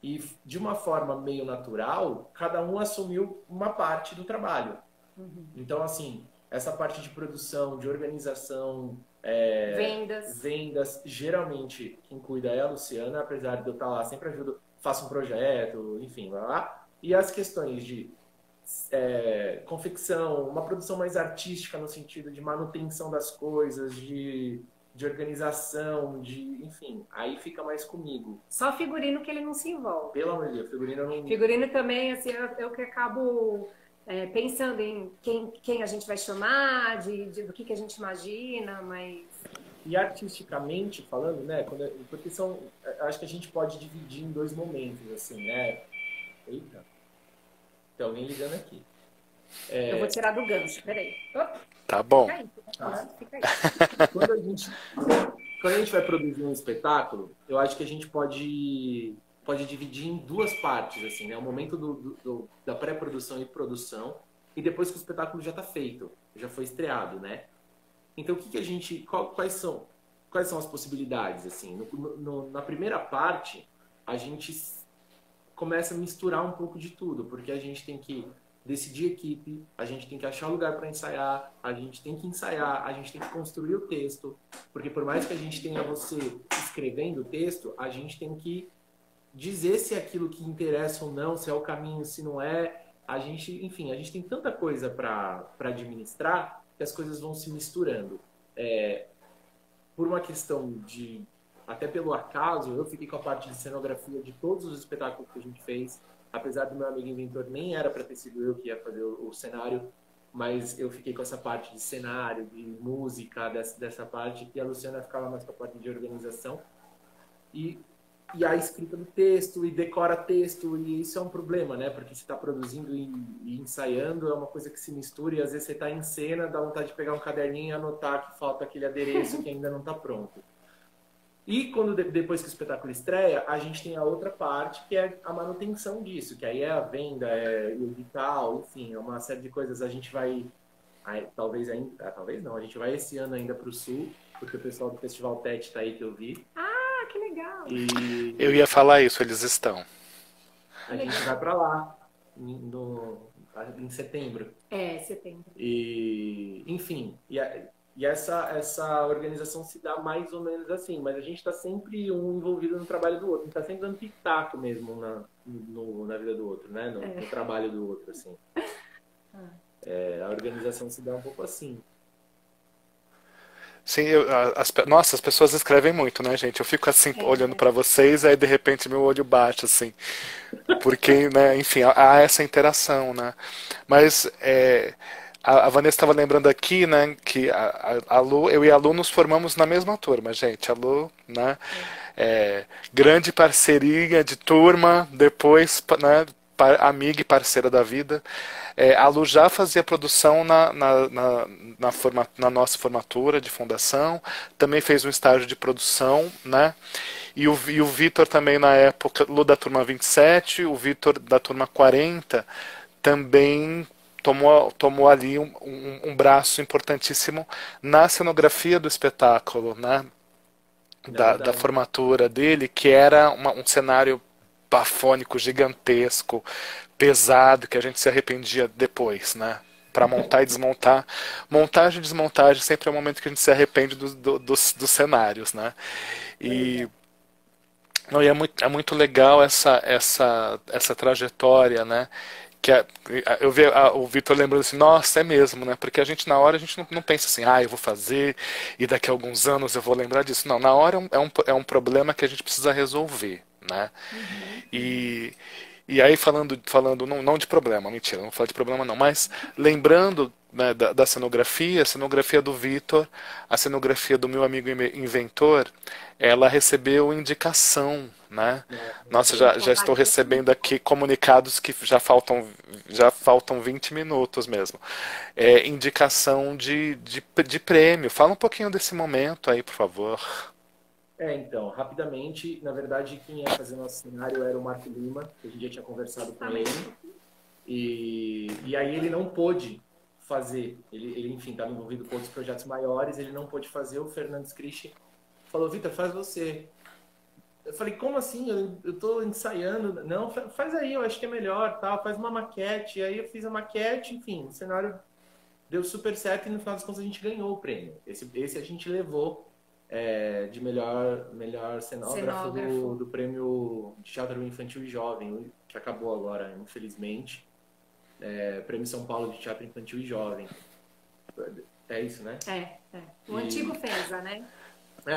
E de uma forma meio natural, cada um assumiu uma parte do trabalho. Então, assim, essa parte de produção, de organização, vendas, geralmente quem cuida é a Luciana, apesar de eu estar lá, sempre ajudo, faço um projeto, enfim, lá. E as questões de confecção, uma produção mais artística no sentido de manutenção das coisas, de organização, enfim, aí fica mais comigo. Só figurino que ele não se envolve. Pelo amor de Deus, figurino não... Figurino também, assim, eu que acabo pensando em quem a gente vai chamar, do que a gente imagina, mas... E artisticamente falando, né, porque acho que a gente pode dividir em dois momentos, assim, né? Eita, tem alguém ligando aqui. Eu vou tirar do gancho, peraí. Tá bom. Fica aí, fica aí. Quando a gente vai produzir um espetáculo, eu acho que a gente pode dividir em duas partes, assim, né? O momento da pré-produção e produção, e depois que o espetáculo já está feito, já foi estreado, né? Então, quais são as possibilidades, assim? Na primeira parte, a gente começa a misturar um pouco de tudo, porque a gente tem que decidir equipe, a gente tem que achar lugar para ensaiar, a gente tem que ensaiar, a gente tem que construir o texto, porque por mais que a gente tenha você escrevendo o texto, a gente tem que dizer se é aquilo que interessa ou não, se é o caminho, se não é. Enfim, a gente tem tanta coisa para administrar que as coisas vão se misturando. Por uma questão até pelo acaso, eu fiquei com a parte de cenografia de todos os espetáculos que a gente fez, apesar do meu amigo inventor, nem era para ter sido eu que ia fazer o cenário, mas eu fiquei com essa parte de cenário, de música, dessa parte, e a Luciana ficava mais com a parte de organização. E a escrita do texto, e decora texto, e isso é um problema, né? Porque você está produzindo e ensaiando, é uma coisa que se mistura, e às vezes você está em cena, dá vontade de pegar um caderninho e anotar que falta aquele adereço que ainda não está pronto. E depois que o espetáculo estreia, a gente tem a outra parte, que é a manutenção disso, que aí é a venda, é o edital, enfim, é uma série de coisas. A gente vai, talvez não, a gente vai esse ano ainda para o Sul, porque o pessoal do Festival TET está aí que eu vi. Ah, que legal! Eu ia falar isso, eles estão. A gente vai para lá em setembro. Setembro. E, enfim, e essa organização se dá mais ou menos assim, mas a gente está sempre um envolvido no trabalho do outro, a gente está sempre dando pitaco mesmo na vida do outro, né? No trabalho do outro, assim. A organização se dá um pouco assim. Sim, nossa, as pessoas escrevem muito, né, gente? Eu fico assim, olhando pra vocês, aí de repente meu olho bate, assim. Porque, né, enfim, há essa interação, né? Mas a Vanessa estava lembrando aqui, né, que a Lu, eu e a Lu nos formamos na mesma turma, gente. A Lu, né, grande parceria de turma, depois, né, amiga e parceira da vida. A Lu já fazia produção na nossa formatura de fundação, também fez um estágio de produção, né? E o Vitor também na época, Lu da turma 27, o Vitor da turma 40, também tomou ali um braço importantíssimo na cenografia do espetáculo, né? É da verdade. formatura dele, que era um cenário bafônico, gigantesco, pesado, que a gente se arrependia depois, né? Para montar e desmontar. Montagem e desmontagem sempre é o momento que a gente se arrepende dos cenários, né? Pois E, é. não, e é muito legal essa trajetória, né? Que eu vi o Vitor lembrando assim, nossa, é mesmo, né? Porque a gente, na hora, a gente não pensa assim, ah, eu vou fazer e daqui a alguns anos eu vou lembrar disso. Não, na hora é um problema que a gente precisa resolver, né? Uhum, uhum. E, e aí falando não de problema, mentira, não vou falar de problema não, mas lembrando, né, da cenografia, a cenografia do Vitor, a cenografia do meu amigo inventor, ela recebeu indicação, né? Nossa, Nossa, lembrei. já estou recebendo aqui comunicados que já faltam 20 minutos mesmo. Indicação de prêmio. Fala um pouquinho desse momento aí, por favor. Então, rapidamente, na verdade, quem ia fazer nosso cenário era o Marco Lima, que a gente já tinha conversado com ele. Justamente. E aí ele não pôde fazer. Ele enfim, estava envolvido com outros projetos maiores, ele não pôde fazer. O Fernando Scrichi falou, Vitor, faz você. Eu falei, como assim? Eu tô ensaiando. Não, faz aí, eu acho que é melhor, tal. Faz uma maquete. E aí eu fiz a maquete, enfim, o cenário deu super certo e no final das contas a gente ganhou o prêmio. Esse a gente levou de melhor cenógrafo Cenógrafo. do prêmio de teatro infantil e jovem, que acabou agora, infelizmente. Prêmio São Paulo de Teatro Infantil e Jovem. É isso, né? É. O E antigo FENSA, né?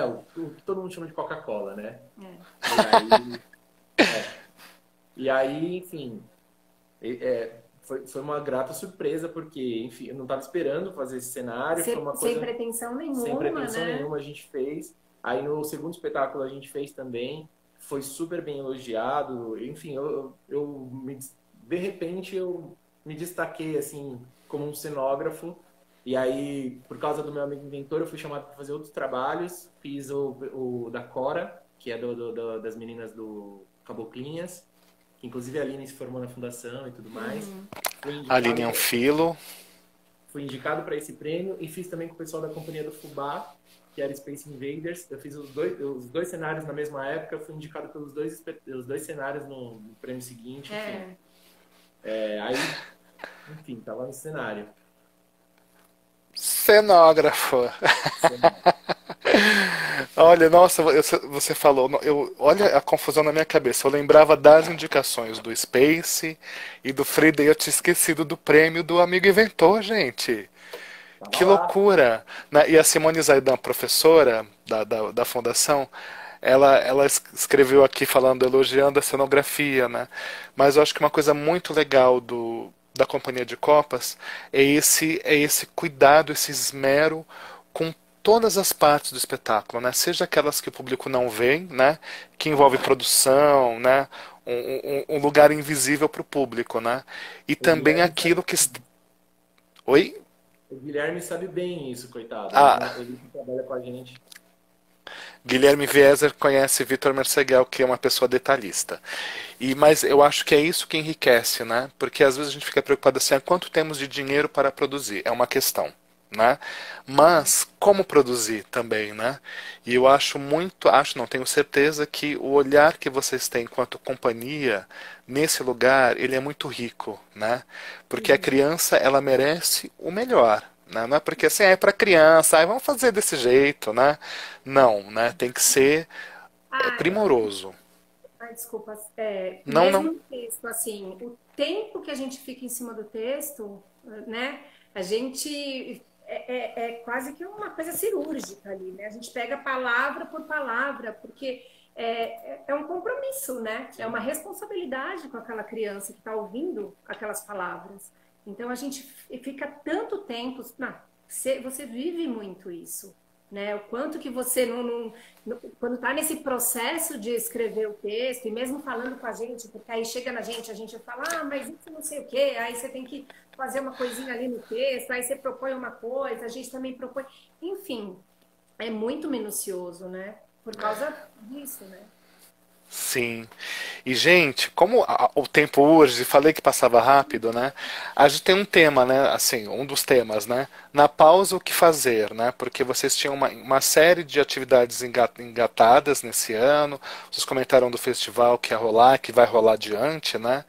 o que todo mundo chama de Coca-Cola, né? É. E aí, enfim, foi uma grata surpresa, porque, enfim, eu não estava esperando fazer esse cenário, foi uma Sem coisa pretensão sem nenhuma, pretensão né? nenhuma, a gente fez. Aí no segundo espetáculo a gente fez também, foi super bem elogiado. Enfim, de repente eu me destaquei assim como um cenógrafo. E aí, por causa do meu amigo inventor, eu fui chamado para fazer outros trabalhos. Fiz o da Cora, que é das meninas do Caboclinhas, que inclusive a Aline se formou na fundação e tudo mais. Uhum. Fui Aline indicado para Anfilo. Fui indicado para esse prêmio e fiz também com o pessoal da companhia do Fubá, que era Space Invaders. Eu fiz os dois cenários na mesma época, fui indicado os dois cenários no prêmio seguinte, enfim. É. Aí, enfim, tava no cenário. Cenógrafo. Cenário. Olha, nossa, você falou, olha a confusão na minha cabeça. Eu lembrava das indicações do Space e do Frida e eu tinha esquecido do prêmio do amigo inventor, gente. Tava Que lá. loucura! Né? E a Simone Zaidan, professora da fundação, ela escreveu aqui falando, elogiando a cenografia, né? Mas eu acho que uma coisa muito legal da Companhia de Copas é esse cuidado, esse esmero com todas as partes do espetáculo, né? Seja aquelas que o público não vê, né? Que envolve produção, né? Um lugar invisível para o público, né? E O também Guilherme sabe, aquilo que... Oi? o Guilherme sabe bem isso, coitado. Ah, Ele que trabalha com a gente. Guilherme Vieser conhece Vitor Merseguel, que é uma pessoa detalhista. Mas eu acho que é isso que enriquece, né? Porque às vezes a gente fica preocupado assim, quanto temos de dinheiro para produzir? É uma questão, né? Mas como produzir também, né? E eu não, tenho certeza que o olhar que vocês têm enquanto companhia nesse lugar, ele é muito rico, né? Porque a Uhum. criança, ela merece o melhor, né? Não é porque assim, é para criança, vamos fazer desse jeito, né? Não, né? Tem que ser Ah, primoroso. desculpa. Não, não. Mesmo no texto, assim, o tempo que a gente fica em cima do texto, né? A gente é quase que uma coisa cirúrgica ali, né? A gente pega palavra por palavra, porque é um compromisso, né? É uma Sim. responsabilidade com aquela criança que está ouvindo aquelas palavras. Então a gente fica tanto tempo. Não, você vive muito isso, né? O quanto que você quando está nesse processo de escrever o texto, e mesmo falando com a gente, porque aí chega na gente, a gente fala, mas isso não sei o quê, aí você tem que fazer uma coisinha ali no texto, aí você propõe uma coisa, a gente também propõe. Enfim, é muito minucioso, né? Por causa disso, né? Sim. E, gente, como o tempo urge, falei que passava rápido, né? A gente tem um tema, né? Assim, um dos temas, né? Na pausa, o que fazer, né? Porque vocês tinham uma série de atividades engatadas nesse ano. Vocês comentaram do festival que ia rolar, que vai rolar adiante, né?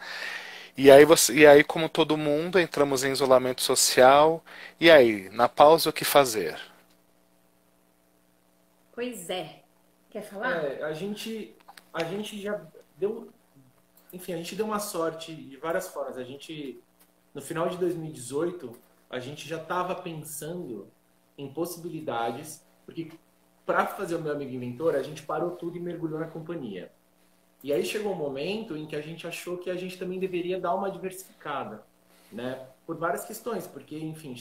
E aí, como todo mundo, entramos em isolamento social. E aí, na pausa, o que fazer? Pois é. Quer falar? A gente já deu, enfim, a gente deu uma sorte de várias formas. A gente, no final de 2018, a gente já estava pensando em possibilidades, porque para fazer o Meu Amigo Inventor, a gente parou tudo e mergulhou na companhia. E aí chegou um momento em que a gente achou que a gente também deveria dar uma diversificada, né? Por várias questões, porque, enfim,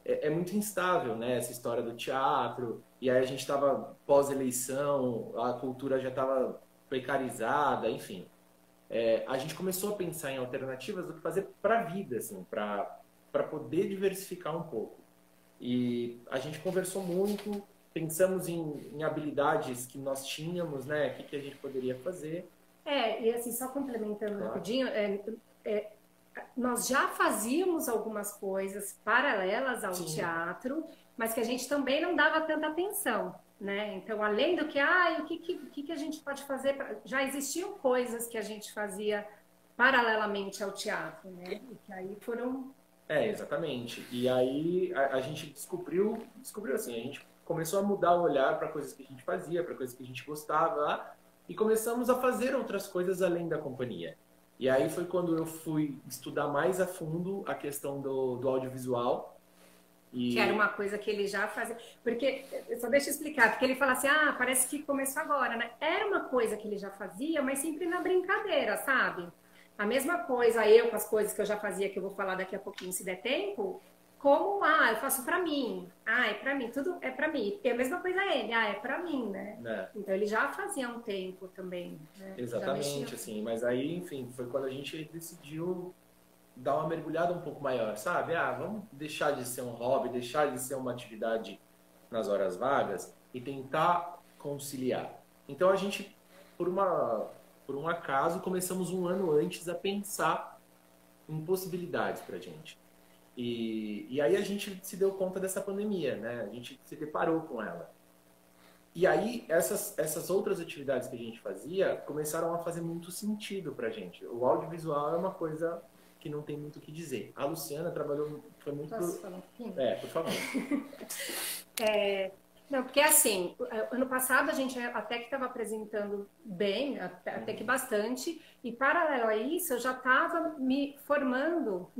é muito instável, né? Essa história do teatro, e aí a gente estava pós-eleição, a cultura já estava precarizada, enfim. A gente começou a pensar em alternativas do que fazer para a vida, assim, para poder diversificar um pouco. E a gente conversou muito, pensamos em habilidades que nós tínhamos, né? O que a gente poderia fazer. E assim, só complementando Claro. rapidinho, nós já fazíamos algumas coisas paralelas ao Sim. teatro, mas que a gente também não dava tanta atenção, né? Então, além do que, o que a gente pode fazer? Já existiam coisas que a gente fazia paralelamente ao teatro, né? E que aí foram... Exatamente. E aí a gente descobriu assim, a gente começou a mudar o olhar para coisas que a gente fazia, para coisas que a gente gostava, e começamos a fazer outras coisas além da companhia. E aí foi quando eu fui estudar mais a fundo a questão do audiovisual. Que era uma coisa que ele já fazia. Porque, só deixa eu explicar, porque ele fala assim, parece que começou agora, né? Era uma coisa que ele já fazia, mas sempre na brincadeira, sabe? A mesma coisa, eu com as coisas que eu já fazia, que eu vou falar daqui a pouquinho, se der tempo, como, eu faço pra mim. É pra mim, tudo é pra mim. E a mesma coisa ele, é pra mim, né? Então ele já fazia um tempo também. Né? Exatamente, assim. Mas aí, enfim, foi quando a gente decidiu dar uma mergulhada um pouco maior, sabe? Vamos deixar de ser um hobby, deixar de ser uma atividade nas horas vagas e tentar conciliar. Então a gente, por um acaso, começamos um ano antes a pensar em possibilidades pra gente. E aí a gente se deu conta dessa pandemia, né? A gente se deparou com ela. E aí essas outras atividades que a gente fazia começaram a fazer muito sentido pra gente. O audiovisual é uma coisa que não tem muito o que dizer. A Luciana trabalhou, foi muito... Posso falar um pouquinho? Por favor. Não, porque assim, ano passado a gente até que estava apresentando bem, até que bastante, e paralelo a isso eu já estava me formando,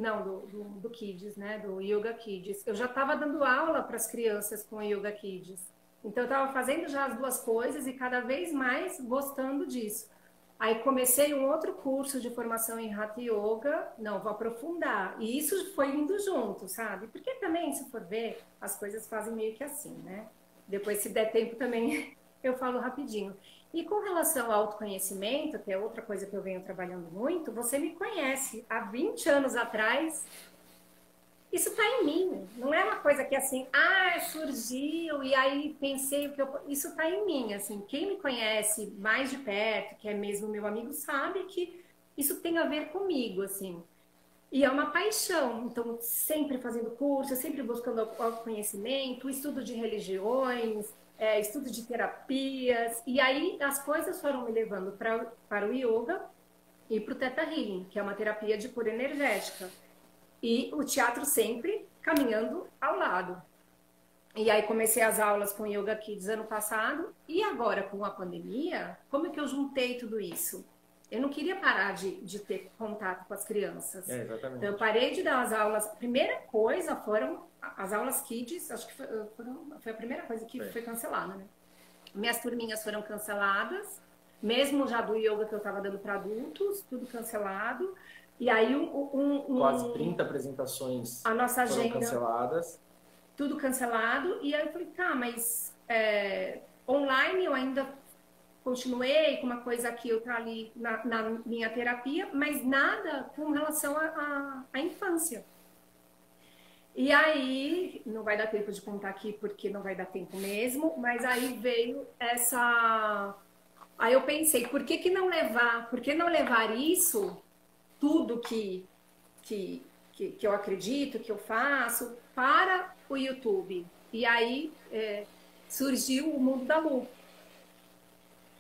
do Kids, né, do Yoga Kids. Eu já estava dando aula para as crianças com o Yoga Kids. Então eu estava fazendo já as duas coisas e cada vez mais gostando disso. Aí comecei um outro curso de formação em Hatha Yoga, vou aprofundar. E isso foi indo junto, sabe? Porque também, se for ver, as coisas fazem meio que assim, né? Depois, se der tempo também, eu falo rapidinho. E com relação ao autoconhecimento, que é outra coisa que eu venho trabalhando muito, você me conhece. Há 20 anos atrás, isso está em mim. Não é uma coisa que assim, surgiu e aí pensei o que eu... Isso está em mim, assim. Quem me conhece mais de perto, que é mesmo meu amigo, sabe que isso tem a ver comigo, assim. E é uma paixão. Então, sempre fazendo curso, sempre buscando autoconhecimento, estudo de religiões, estudo de terapias. E aí as coisas foram me levando para o yoga e para o Theta Healing, que é uma terapia de cura energética. E o teatro sempre caminhando ao lado. E aí comecei as aulas com Yoga Kids ano passado. E agora, com a pandemia, como é que eu juntei tudo isso? Eu não queria parar de ter contato com as crianças. Exatamente. Então, eu parei de dar as aulas. A primeira coisa foram as aulas Kids. Acho que foi a primeira coisa que foi cancelada, né? Minhas turminhas foram canceladas. Mesmo já do yoga que eu estava dando para adultos, tudo cancelado. E aí quase 30 apresentações a nossa foram agenda, canceladas. Tudo cancelado. E aí eu falei, mas online eu ainda continuei com uma coisa aqui, outra ali na minha terapia, mas nada com relação à infância. E aí, não vai dar tempo de contar aqui porque não vai dar tempo mesmo, mas aí veio Aí eu pensei, por que não levar isso, tudo que, eu acredito, que eu faço, para o YouTube? E aí surgiu o Mundo da Lu.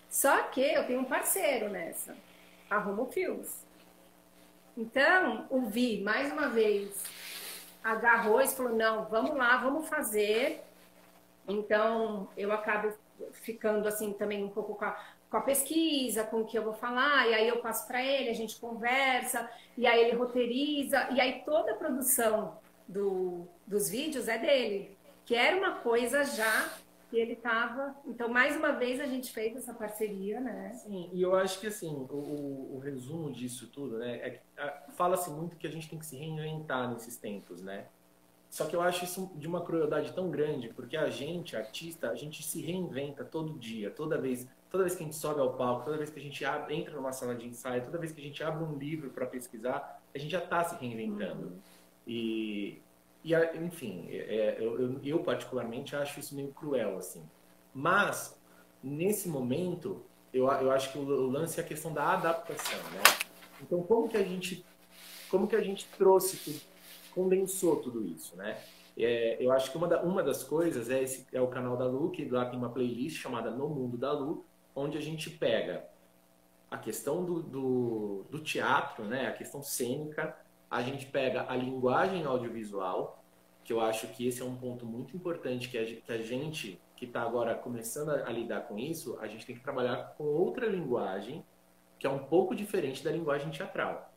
Só que eu tenho um parceiro nessa, a Rumo Filmes. Então, o Vi, mais uma vez, agarrou e falou, não, vamos lá, vamos fazer. Então, eu acabo ficando assim também um pouco com a pesquisa, com o que eu vou falar, e aí eu passo para ele, a gente conversa, e aí ele roteiriza, e aí toda a produção dos vídeos é dele, que era uma coisa já que ele estava... Então, mais uma vez, a gente fez essa parceria, né? Sim, e eu acho que assim, o resumo disso tudo, né, fala-se muito que a gente tem que se reinventar nesses tempos, né? Só que eu acho isso de uma crueldade tão grande, porque a gente, artista, a gente se reinventa todo dia, toda vez que a gente sobe ao palco, toda vez que a gente entra numa sala de ensaio, toda vez que a gente abre um livro para pesquisar, a gente já está se reinventando. Enfim, eu particularmente acho isso meio cruel, assim. Mas, nesse momento, eu acho que o lance é a questão da adaptação, né? Então, como que a gente condensou tudo isso, né? Eu acho que uma das coisas é o canal da Lu, que lá tem uma playlist chamada No Mundo da Lu, onde a gente pega a questão do teatro, né? A questão cênica, a gente pega a linguagem audiovisual, que eu acho que esse é um ponto muito importante, que a gente que está agora começando a lidar com isso, a gente tem que trabalhar com outra linguagem, que é um pouco diferente da linguagem teatral,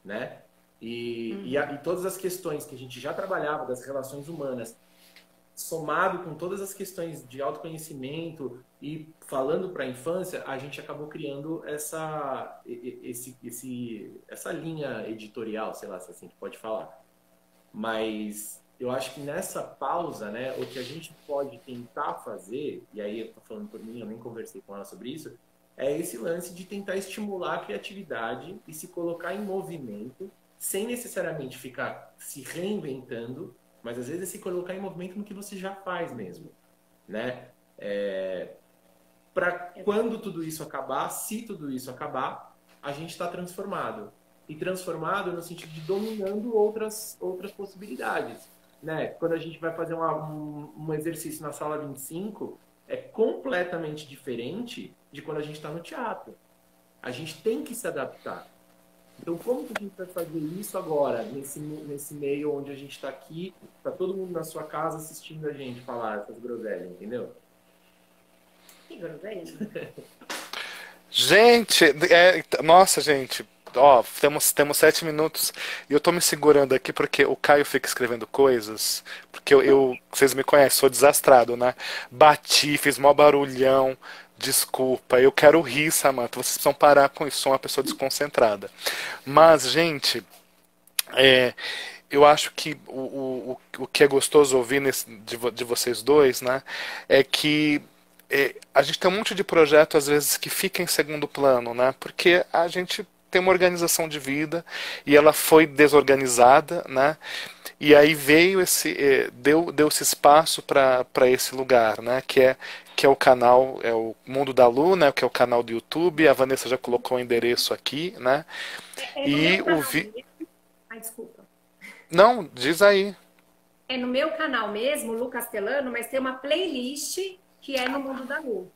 né? E todas as questões que a gente já trabalhava das relações humanas, somado com todas as questões de autoconhecimento e falando para a infância, a gente acabou criando essa linha editorial, sei lá se assim que pode falar. Mas eu acho que nessa pausa, né, o que a gente pode tentar fazer, e aí eu tô falando por mim, eu nem conversei com ela sobre isso, é esse lance de tentar estimular a criatividade e se colocar em movimento, sem necessariamente ficar se reinventando, mas às vezes é se colocar em movimento no que você já faz mesmo, né? Para quando tudo isso acabar, se tudo isso acabar, a gente está transformado. E transformado no sentido de dominando outras possibilidades, né? Quando a gente vai fazer um exercício na sala 25, é completamente diferente de quando a gente está no teatro. A gente tem que se adaptar. Então, como que a gente vai fazer isso agora, nesse meio onde a gente está aqui, tá todo mundo na sua casa assistindo a gente falar essas groselhas, entendeu? Que groselha? Gente, nossa, gente, ó, temos 7 minutos e eu tô me segurando aqui porque o Caio fica escrevendo coisas, porque vocês me conhecem, sou desastrado, né? Bati, fiz mó barulhão. Desculpa, eu quero rir, Samantha. Vocês precisam parar com isso. Sou uma pessoa desconcentrada. Mas, gente, eu acho que o que é gostoso ouvir de vocês dois, né, é que a gente tem um monte de projeto, às vezes, que fica em segundo plano, né, porque a gente tem uma organização de vida e ela foi desorganizada, né, e aí veio deu-se espaço para esse lugar, né, que é o canal, é o Mundo da Lu, né, que é o canal do YouTube. A Vanessa já colocou o endereço aqui, né? E Ai, desculpa. Não, diz aí. É no meu canal mesmo, Lu Castellano, mas tem uma playlist que é no Mundo da Lu.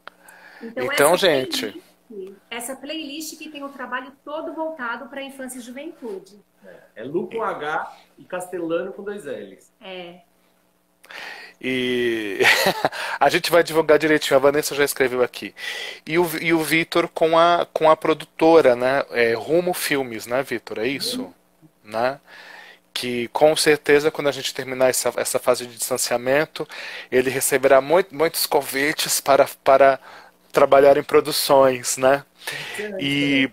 Então, gente, essa playlist que tem o trabalho todo voltado para a infância e juventude. É Lu com H e Castellano com 2 L's. E a gente vai divulgar direitinho, a Vanessa já escreveu aqui. E o Vitor com a produtora, né? Rumo Filmes, né, Vitor? É isso? Né? Que com certeza, quando a gente terminar essa fase de distanciamento, ele receberá muitos convites para trabalhar em produções, né? E.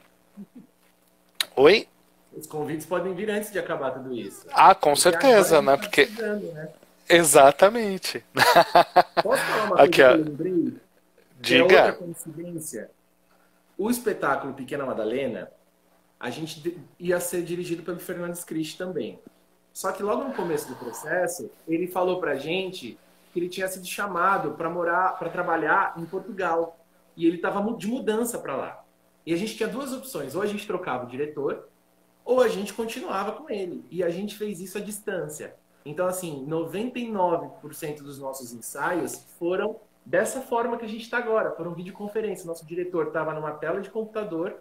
Oi? Os convites podem vir antes de acabar tudo isso. Com certeza, né? Porque. Né? Exatamente. Posso falar uma coisa que eu lembrei? Diga. É outra coincidência. O espetáculo Pequena Madalena, a gente ia ser dirigido pelo Fernando Cristi também. Só que logo no começo do processo, ele falou pra gente que ele tinha sido chamado para trabalhar em Portugal. e ele estava de mudança para lá. E a gente tinha duas opções, ou a gente trocava o diretor, ou a gente continuava com ele. E a gente fez isso à distância. Então, assim, 99% dos nossos ensaios foram dessa forma que a gente está agora, foram videoconferência. Nosso diretor estava numa tela de computador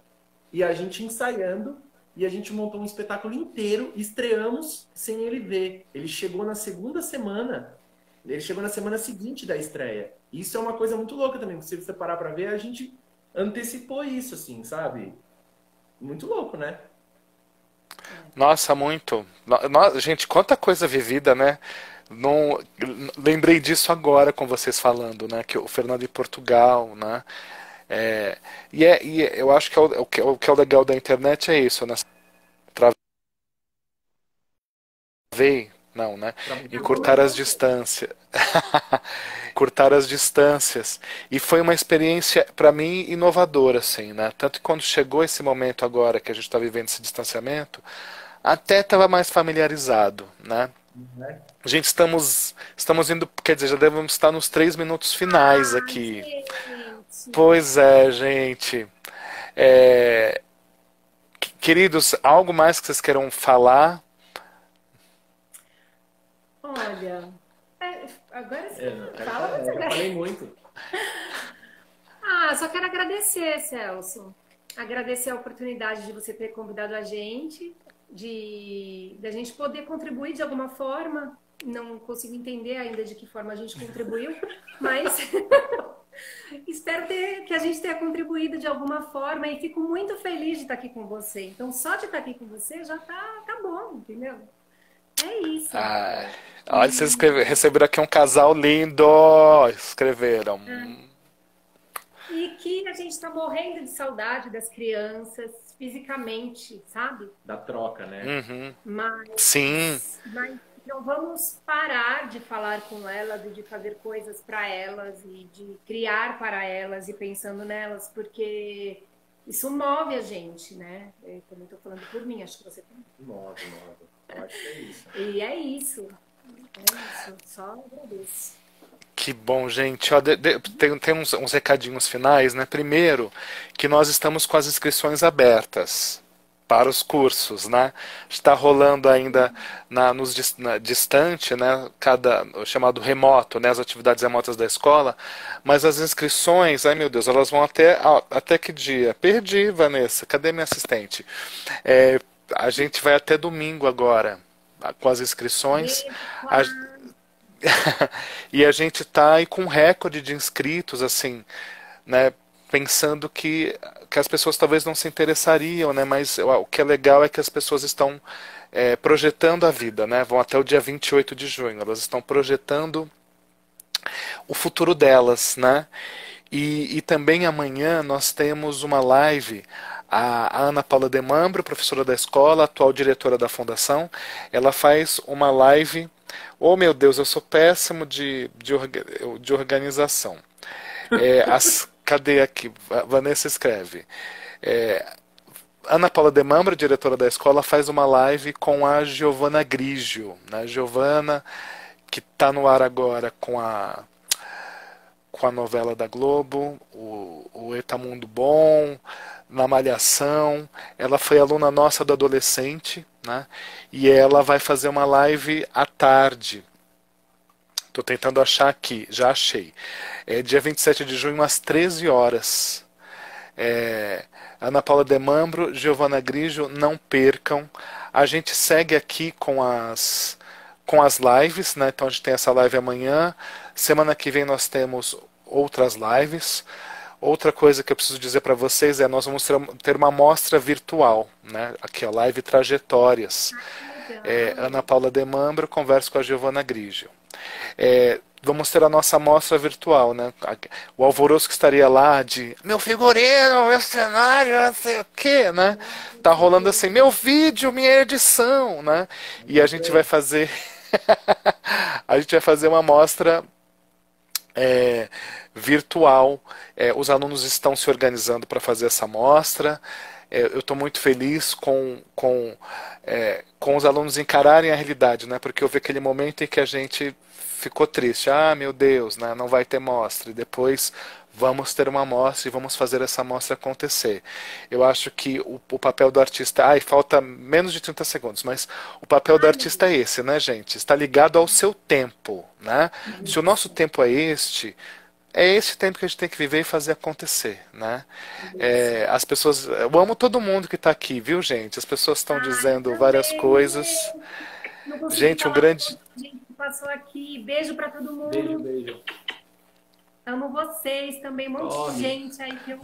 e a gente ensaiando, e a gente montou um espetáculo inteiro, estreamos sem ele ver. Ele chegou na segunda semana, ele chegou na semana seguinte da estreia. Isso é uma coisa muito louca também, se você parar para ver, a gente antecipou isso, assim, sabe? Muito louco, né? Nossa, muito. Gente, quanta coisa vivida, né? Não, lembrei disso agora com vocês falando, né? Que o Fernando em Portugal, né? É, eu acho que o que é o legal da internet é isso, né? Travei, não, né? Encurtar as distâncias. Curtar as distâncias. E foi uma experiência, para mim, inovadora, assim, né? Tanto que quando chegou esse momento agora que a gente está vivendo esse distanciamento, até estava mais familiarizado, né? Gente, estamos indo, quer dizer, já devemos estar nos 3 minutos finais aqui. Gente. Pois é, gente. É, queridos, algo mais que vocês queiram falar? Olha, agora você fala, mas Eu agora... falei muito. Só quero agradecer, Celso. Agradecer a oportunidade de você ter convidado a gente, de a gente poder contribuir de alguma forma. Não consigo entender ainda de que forma a gente contribuiu, mas espero que a gente tenha contribuído de alguma forma e fico muito feliz de estar aqui com você. Então, só de estar aqui com você já tá bom, entendeu? É isso. Olha, vocês receberam aqui um casal lindo. Escreveram. E que a gente está morrendo de saudade das crianças, fisicamente, sabe? Da troca, né? Sim. Mas não vamos parar de falar com elas e de fazer coisas para elas e de criar para elas e pensando nelas, porque isso move a gente, né? Eu também estou falando por mim, acho que você também. Move. Eu acho que é isso. E é isso. Só agradeço. Que bom, gente. Ó, tem uns recadinhos finais, né? Primeiro, que nós estamos com as inscrições abertas para os cursos, né? Está rolando ainda distante, né? O chamado remoto, né? As atividades remotas da escola, mas as inscrições, ai meu Deus, elas vão até que dia? Perdi, Vanessa. Cadê minha assistente? A gente vai até domingo agora com as inscrições. E a gente está aí com um recorde de inscritos, assim, né? Pensando que as pessoas talvez não se interessariam, né? Mas o que é legal é que as pessoas estão projetando a vida, né? Vão até o dia 28 de junho. Elas estão projetando o futuro delas, né? E também amanhã nós temos uma live. A Ana Paula Demambro, professora da escola, atual diretora da fundação, ela faz uma live. Oh meu Deus, eu sou péssimo de organização. Cadê aqui? Vanessa escreve. Ana Paula Demambro, diretora da escola, faz uma live com a Giovana Grigio, né? Giovana, que está no ar agora com a novela da Globo, o Etamundo Bom, na Malhação. Ela foi aluna nossa do adolescente, né? E ela vai fazer uma live à tarde. Estou tentando achar aqui, já achei. Dia 27 de junho, às 13 horas. Ana Paula Demambro, Giovana Grigio, não percam. A gente segue aqui com as lives, né? Então a gente tem essa live amanhã. Semana que vem nós temos outras lives. Outra coisa que eu preciso dizer para vocês nós vamos ter uma mostra virtual, né? Aqui, ó, live Trajetórias. Ana Paula Demambro, converso com a Giovana Grigio. Vamos ter a nossa mostra virtual, né? O alvoroço que estaria lá de meu figurino, meu cenário, não sei o que, né? Tá rolando assim, meu vídeo, minha edição, né? E a gente vai fazer uma mostra virtual. Os alunos estão se organizando para fazer essa mostra. Eu estou muito feliz com os alunos encararem a realidade, né? Porque houve aquele momento em que a gente ficou triste. Meu Deus, né? Não vai ter mostra. E depois vamos ter uma mostra e vamos fazer essa mostra acontecer. Eu acho que o papel do artista... Ai, falta menos de 30 segundos, mas o papel do artista é esse, né, gente? Está ligado ao seu tempo, né? Se o nosso tempo é esse tempo que a gente tem que viver e fazer acontecer, né? As pessoas... Eu amo todo mundo que está aqui, viu, gente? As pessoas estão dizendo várias coisas. Não consegui Gente, um falar grande... com a gente que passou aqui. Beijo para todo mundo. Beijo, beijo. Amo vocês também. Um monte de gente aí que eu...